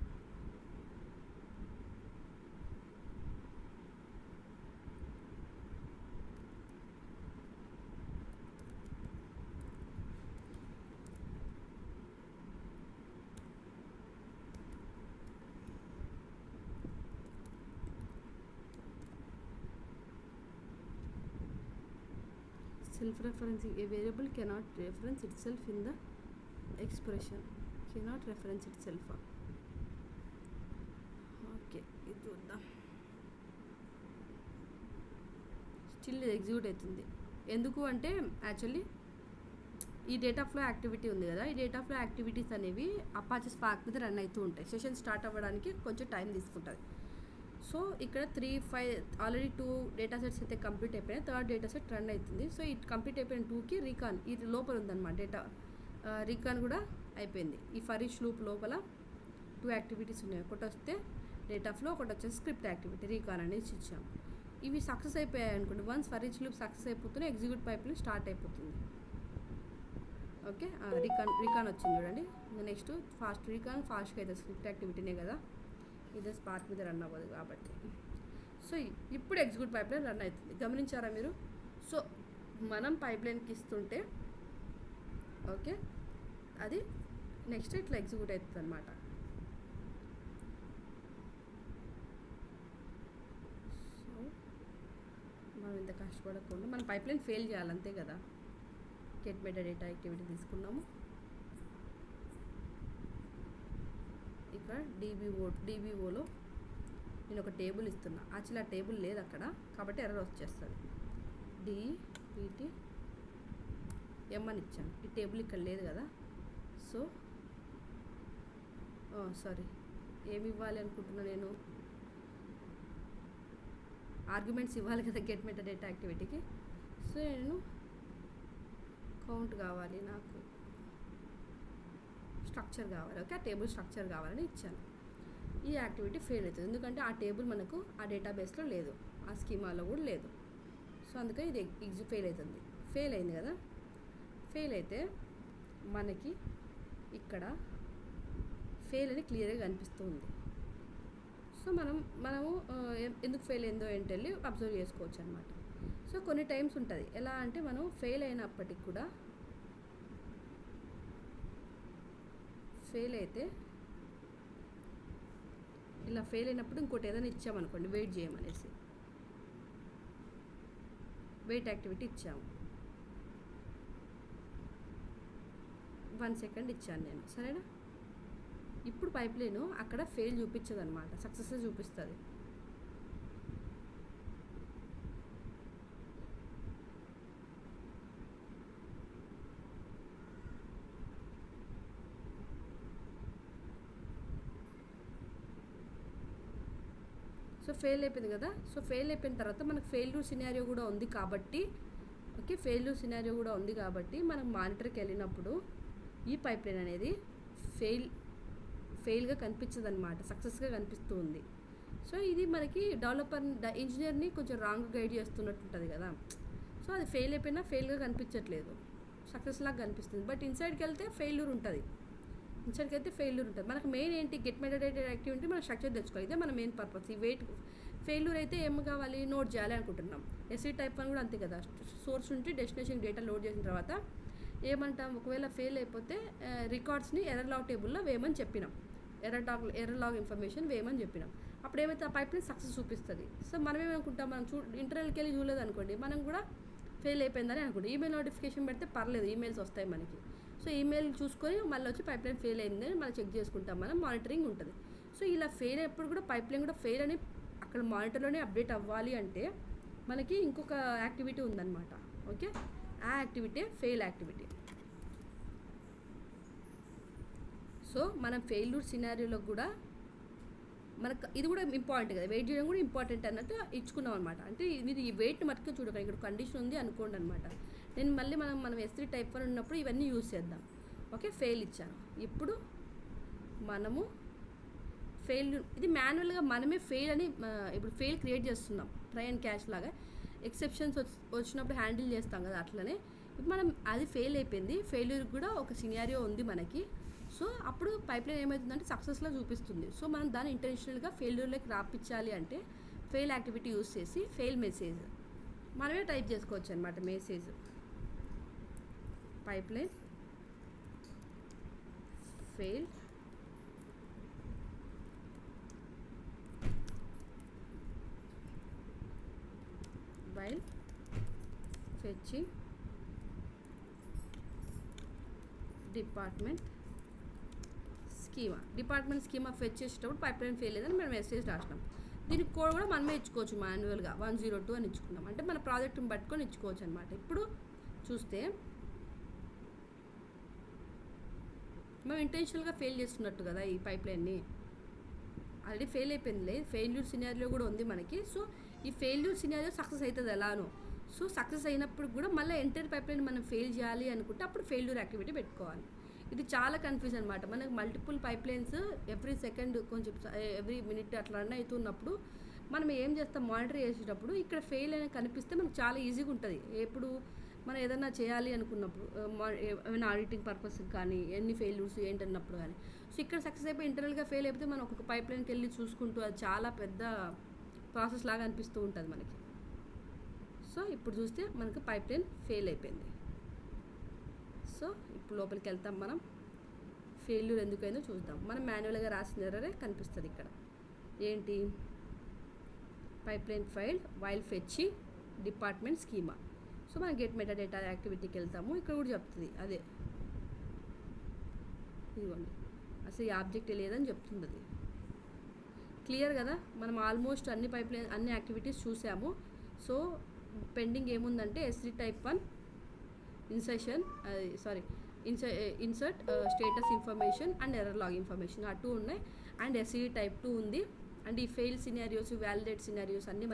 Self-referencing. A variable cannot reference itself in the expression. Cannot reference itself. Okay, ఇది చూద్దాం. స్టిల్ ఎగ్జిక్యూట్ అవుతుంది. ఎందుకు అంటే యాక్చువల్లీ ఈ డేటా ఫ్లో యాక్టివిటీ ఉంది కదా, ఈ డేటా ఫ్లో యాక్టివిటీస్ అనేవి అపాచీ స్పార్క్ మీద రన్ అవుతూ ఉంటాయి. సెషన్ స్టార్ట్ అవ్వడానికి కొంచెం టైం తీసుకుంటుంది. సో ఇక్కడ 3-5 ఆల్రెడీ 2 డేటా సెట్స్ అయితే కంప్లీట్ అయిపోయినాయి. 3rd డేటా సెట్ రన్ అవుతుంది. సో ఈ కంప్లీట్ అయిపోయిన 2కి రీకాన్ ఇది లోపల ఉందన్నమాట. డేటా రీకాన్ కూడా అయిపోయింది. ఈ ఫర్ ఈచ్ లూప్ లోపల 2 యాక్టివిటీస్ ఉన్నాయి. ఒకటి వస్తే డేటా ఫ్లో, ఒకటి వచ్చేసి స్క్రిప్ట్ యాక్టివిటీ రీకాన్ అనేది ఇచ్చాము. ఇవి సక్సెస్ అయిపోయాయి అనుకోండి. Once for each loop success అయిపోతూనే ఎగ్జిక్యూట్ పైప్లైన్ స్టార్ట్ అయిపోతుంది. ఓకే, రీకాన్ వచ్చింది చూడండి. నెక్స్ట్ రీకాన్ ఫాస్ట్గా అయితే స్క్రిప్ట్ యాక్టివిటీనే కదా, ఇదే స్పార్క్ మీద రన్ అవ్వదు కాబట్టి. సో ఇప్పుడు ఎగ్జిక్యూట్ పైప్లైన్ రన్ అవుతుంది. గమనించారా మీరు? సో మనం పైప్లైన్కి ఇస్తుంటే ఓకే, అది నెక్స్ట్ ఇట్లా ఎగ్జిక్యూట్ అవుతుంది అనమాట. సో మనం ఇంత కష్టపడకుండా మన పైప్లైన్ ఫెయిల్ చేయాలి అంతే కదా. గెట్ మెటా డేటా యాక్టివిటీ తీసుకున్నాము. ఇక్కడ డీబీఓలో నేను ఒక టేబుల్ ఇస్తున్నా. యాక్చువల్లీ ఆ టేబుల్ లేదు అక్కడ కాబట్టి ఎర్రర్ వచ్చేస్తుంది. డిపిటి ఎం అని ఇచ్చాను. ఈ టేబుల్ ఇక్కడ లేదు కదా. సో సారీ, ఏమి ఇవ్వాలి అనుకుంటున్నా నేను, ఆర్గ్యుమెంట్స్ ఇవ్వాలి కదా గెట్ మెటా డేటా యాక్టివిటీకి. సో నేను కౌంట్ కావాలి, నాకు స్ట్రక్చర్ కావాలి. ఓకే, ఆ టేబుల్ స్ట్రక్చర్ కావాలని ఇచ్చాను. ఈ యాక్టివిటీ ఫెయిల్ అవుతుంది ఎందుకంటే ఆ టేబుల్ మనకు ఆ డేటాబేస్లో లేదు, ఆ స్కీమాలో కూడా లేదు. సో అందుకని ఇది ఫెయిల్ అవుతుంది. ఫెయిల్ అయింది కదా. ఫెయిల్ అయితే మనకి ఇక్కడ ఫెయిల్ అని క్లియర్గా కనిపిస్తుంది. సో మనము ఎందుకు ఫెయిల్ అయిందో ఏంటి వెళ్ళి అబ్జర్వ్ చేసుకోవచ్చు అనమాట. సో కొన్ని టైమ్స్ ఉంటుంది ఎలా అంటే మనం ఫెయిల్ అయినప్పటికి కూడా ఫెయిల్ అయితే ఇలా ఫెయిల్ అయినప్పుడు ఇంకోటి ఏదైనా ఇచ్చామనుకోండి, వెయిట్ చేయమనేసి వెయిట్ యాక్టివిటీ ఇచ్చాము, 1 సెకండ్ ఇచ్చాను నేను, సరేనా. ఇప్పుడు పైప్లైన్ అక్కడ ఫెయిల్ చూపించదు అనమాట, సక్సెస్ చూపిస్తుంది. సో ఫెయిల్ అయిపోయింది కదా. సో ఫెయిల్ అయిపోయిన తర్వాత మనకు ఫెయిల్యూర్ సినారియో కూడా ఉంది కాబట్టి, ఓకే, ఫెయిల్యూర్ సినారియో కూడా ఉంది కాబట్టి మనం మానిటర్కి వెళ్ళినప్పుడు ఈ పైప్లైన్ అనేది ఫెయిల్గా కనిపించదు అనమాట, సక్సెస్గా కనిపిస్తూ ఉంది. సో ఇది మనకి ఇంజనీర్ని కొంచెం రాంగ్ గైడ్ చేస్తున్నట్టు ఉంటుంది కదా. సో అది ఫెయిల్ అయిపోయినా ఫెయిల్గా కనిపించట్లేదు, సక్సెస్ లాగా కనిపిస్తుంది. బట్ ఇన్సైడ్కి వెళ్తే ఫెయిల్యూర్ ఉంటుంది, ఇన్సైడ్కి అయితే ఫెయిల్యూర్ ఉంటుంది. మనకు మెయిన్ ఏంటి, గెట్ మెథడేటెడ్ యాక్టివిటీ మన స్ట్రక్చర్ తెచ్చుకోవాలి, ఇదే మన మెయిన్ పర్పస్. ఈ ఫెయిల్యూర్ అయితే ఏం కావాలి, నోట్ చేయాలి అనుకుంటున్నాం. ఎస్సీ టైప్ 1 కూడా అంతే కదా, సోర్స్ నుండి డెస్టినేషన్ డేటా లోడ్ చేసిన తర్వాత ఏమంటాం, ఒకవేళ ఫెయిల్ అయిపోతే రికార్డ్స్ని ఎర్రర్ లాగ్ టేబుల్లో వేయమని చెప్పినాం, ఎర్రర్ లాగ్ ఇన్ఫర్మేషన్ వేయమని చెప్పినాం. అప్పుడు ఏమైతే ఆ పైప్లైన్ సక్సెస్ చూపిస్తుంది. సో మనం ఏమనుకుంటాం, మనం ఇంటర్నల్కి వెళ్ళి చూడలేదు అనుకోండి, మనం కూడా ఫెయిల్ అయిపోయిందని అనుకుంటాం. ఈమెయిల్ నోటిఫికేషన్ పెడితే పర్లేదు, ఈమెయిల్స్ వస్తాయి మనకి. సో ఈమెయిల్ చూసుకొని మళ్ళీ వచ్చి పైప్లైన్ ఫెయిల్ అయిందని మళ్ళీ చెక్ చేసుకుంటాం, మనం మానిటరింగ్ ఉంటుంది. సో ఇలా ఫెయిల్ అయినప్పుడు కూడా పైప్లైన్ కూడా ఫెయిల్ అని అక్కడ మానిటర్లోనే అప్డేట్ అవ్వాలి అంటే మనకి ఇంకొక యాక్టివిటీ ఉందన్నమాట. ఓకే, ఆ యాక్టివిటీ ఫెయిల్ యాక్టివిటీ. సో మనం ఫెయిల్యూర్ సినారియోలో కూడా మనకు ఇది కూడా ఇంపార్టెంట్ కదా, వెయిట్ చేయడం కూడా ఇంపార్టెంట్ అన్నట్టు ఇచ్చుకున్నాం అనమాట. అంటే మీరు ఈ వెయిట్ మటుకు చూడకండి, ఇక్కడ కండిషన్ ఉంది అనుకోండి అనమాట. నేను మళ్ళీ మనం S3 టైప్ 1 ఉన్నప్పుడు ఇవన్నీ యూజ్ చేద్దాం. ఓకే, ఫెయిల్ ఇచ్చాను. ఇప్పుడు మనము ఫెయిల్యూర్, ఇది మాన్యువల్గా మనమే ఫెయిల్ అని ఇప్పుడు ఫెయిల్ క్రియేట్ చేస్తున్నాం, ట్రై అండ్ క్యాచ్ లాగా. ఎక్సెప్షన్స్ వచ్చినప్పుడు హ్యాండిల్ చేస్తాం కదా, అట్లనే ఇప్పుడు మనం అది ఫెయిల్ అయిపోయింది, ఫెయిల్యూర్ కూడా ఒక సినారియో ఉంది మనకి. సో అప్పుడు పైప్లైన్ ఏమవుతుందంటే సక్సెస్లో చూపిస్తుంది. సో మనం దాన్ని ఇంటెన్షనల్గా ఫెయిల్యూర్లోకి రాపించాలి అంటే ఫెయిల్ యాక్టివిటీ యూజ్ చేసి ఫెయిల్ మెసేజ్ మనమే టైప్ చేసుకోవచ్చు అనమాట. Message pipeline fail while fetching department schema fetch చేసేటప్పుడు పైప్లైన్ ఫెయిల్ లేదని మనం మెసేజ్ రాసినాం. దీనికి కోడ్ కూడా మనమే ఇచ్చుకోవచ్చు, మాన్యువల్గా 102 అని ఇచ్చుకున్నాం, అంటే మన ప్రాజెక్ట్ని పట్టుకొని ఇచ్చుకోవచ్చు అనమాట. ఇప్పుడు చూస్తే మనం ఇంటెన్షనల్గా ఫెయిల్ చేస్తున్నట్టు కదా ఈ పైప్లైన్ని, ఆల్రెడీ ఫెయిల్ అయిపోయింది, ఫెయిల్యూర్ సినారియో కూడా ఉంది మనకి. సో ఈ ఫెయిల్యూర్ సినారియో సక్సెస్ అవుతుంది ఎలానో. సో సక్సెస్ అయినప్పుడు కూడా మళ్ళీ ఎంటైర్ పైప్లైన్ మనం ఫెయిల్ చేయాలి అనుకుంటే అప్పుడు ఫెయిల్యూర్ యాక్టివిటీ పెట్టుకోవాలి. ఇది చాలా కన్ఫ్యూజ్ అనమాట. మనకు మల్టిపుల్ పైప్లైన్స్ ఎవ్రీ సెకండ్ కొంచెం ఎవ్రీ మినిట్ అట్లా రన్ అవుతున్నప్పుడు మనం ఏం చేస్తాం, మానిటర్ చేసేటప్పుడు ఇక్కడ ఫెయిల్ అని కనిపిస్తే మనకు చాలా ఈజీగా ఉంటుంది. ఎప్పుడు మనం ఏదైనా చేయాలి అనుకున్నప్పుడు, ఏమైనా ఆడిటింగ్ పర్పస్ కానీ ఎన్ని ఫెయిల్యూర్స్ ఏంటన్నప్పుడు కానీ. సో ఇక్కడ సక్సెస్ అయిపోయి ఇంటర్నల్గా ఫెయిల్ అయిపోతే మనం ఒక్కొక్క పైప్లైన్కి వెళ్ళి చూసుకుంటూ అది చాలా పెద్ద ప్రాసెస్ లాగా అనిపిస్తూ ఉంటుంది మనకి. సో ఇప్పుడు చూస్తే మనకు పైప్లైన్ ఫెయిల్ అయిపోయింది. సో ఇప్పుడు లోపలికి వెళ్తాం, మనం ఫెయిల్యూర్ ఎందుకైందో చూద్దాం. మనం మాన్యువల్గా రాసిన ఎర్రరే కనిపిస్తుంది ఇక్కడ. ఏంటి, pipeline file while fetching department schema. So మనం గెట్ మెటాడేటా యాక్టివిటీకి వెళ్తాము, ఇక్కడ కూడా చెప్తుంది అదే, ఇదిగోండి అసలు ఈ ఆబ్జెక్ట్ లేదని చెప్తుంది. అది క్లియర్ కదా. మనం ఆల్మోస్ట్ అన్ని పైప్లైన్ అన్ని యాక్టివిటీస్ చూసాము. సో పెండింగ్ ఏముందంటే S3 type 1 insert status information and error log information, ఆ 2 ఉన్నాయి. అండ్ SE టైప్ 2 ఉంది. అండ్ ఈ ఫెయిల్ సినారియోస్, వ్యాలిడేట్ సినారియోస్ అన్నీ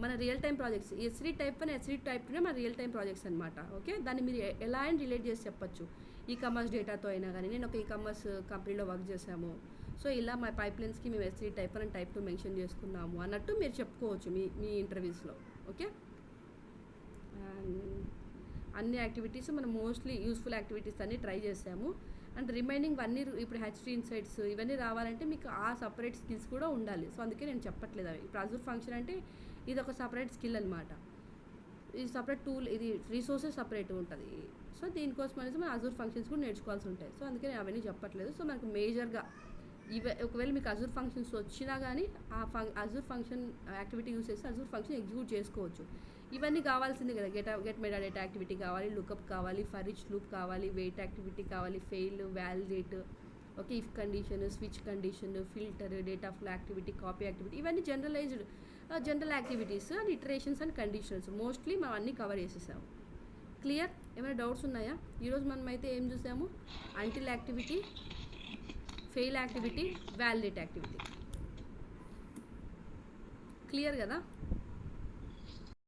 మన real time projects. S3 type 1 S3 type 2 మన రియల్ టైం ప్రాజెక్ట్స్ అనమాట. ఓకే, దాన్ని మీరు ఎలా అయినా రిలేట్ చేసి చెప్పచ్చు, ఈ కామర్స్ డేటాతో అయినా కానీ. నేను ఒక ఈ కామర్స్ కంపెనీలో వర్క్ చేశాము, సో ఇలా మా పైప్లైన్స్కి మేము S3 type 1 and type 2 mention చేసుకున్నాము అన్నట్టు మీరు చెప్పుకోవచ్చు మీ ఇంటర్వ్యూస్లో. ఓకే, అన్ని యాక్టివిటీస్ మనం మోస్ట్లీ యూస్ఫుల్ యాక్టివిటీస్ అన్నీ ట్రై చేసాము. అండ్ రిమైనింగ్ అన్నీ ఇప్పుడు హెచ్డి ఇన్సైట్స్ ఇవన్నీ రావాలంటే మీకు ఆ సపరేట్ స్కిల్స్ కూడా ఉండాలి. సో అందుకే నేను చెప్పట్లేదు అవి. ఇప్పుడు అజూర్ ఫంక్షన్ అంటే ఇది ఒక సపరేట్ స్కిల్ అనమాట. ఇది సపరేట్ టూల్, ఇది రిసోర్సెస్ సపరేట్ ఉంటుంది. సో దీనికోసం అనేసి మనం అజూర్ ఫంక్షన్స్ కూడా నేర్చుకోవాల్సి ఉంటాయి. సో అందుకే నేను అవన్నీ చెప్పట్లేదు. సో మనకు మేజర్గా ఒకవేళ మీకు అజూర్ ఫంక్షన్స్ వచ్చినా కానీ ఆ అజూర్ ఫంక్షన్ యాక్టివిటీ యూస్ చేసి అజూర్ ఫంక్షన్ ఎగ్జిక్యూట్ చేసుకోవచ్చు. ఇవన్నీ కావాల్సింది కదా, గెట్ మెటాడేటా యాక్టివిటీ కావాలి, లుకప్ కావాలి, ఫర్ ఈచ్ లూప్ కావాలి, వెయిట్ యాక్టివిటీ కావాలి, fail, validate, okay, if condition, switch condition, filter, data flow activity, copy activity, ఇవన్నీ general activities and iterations and conditions. Mostly మనం అన్నీ కవర్ చేసేసాము. క్లియర్? ఏమైనా doubts ఉన్నాయా? ఈరోజు మనం అయితే ఏం చూసాము? Until activity, fail activity, validate activity. Clear కదా?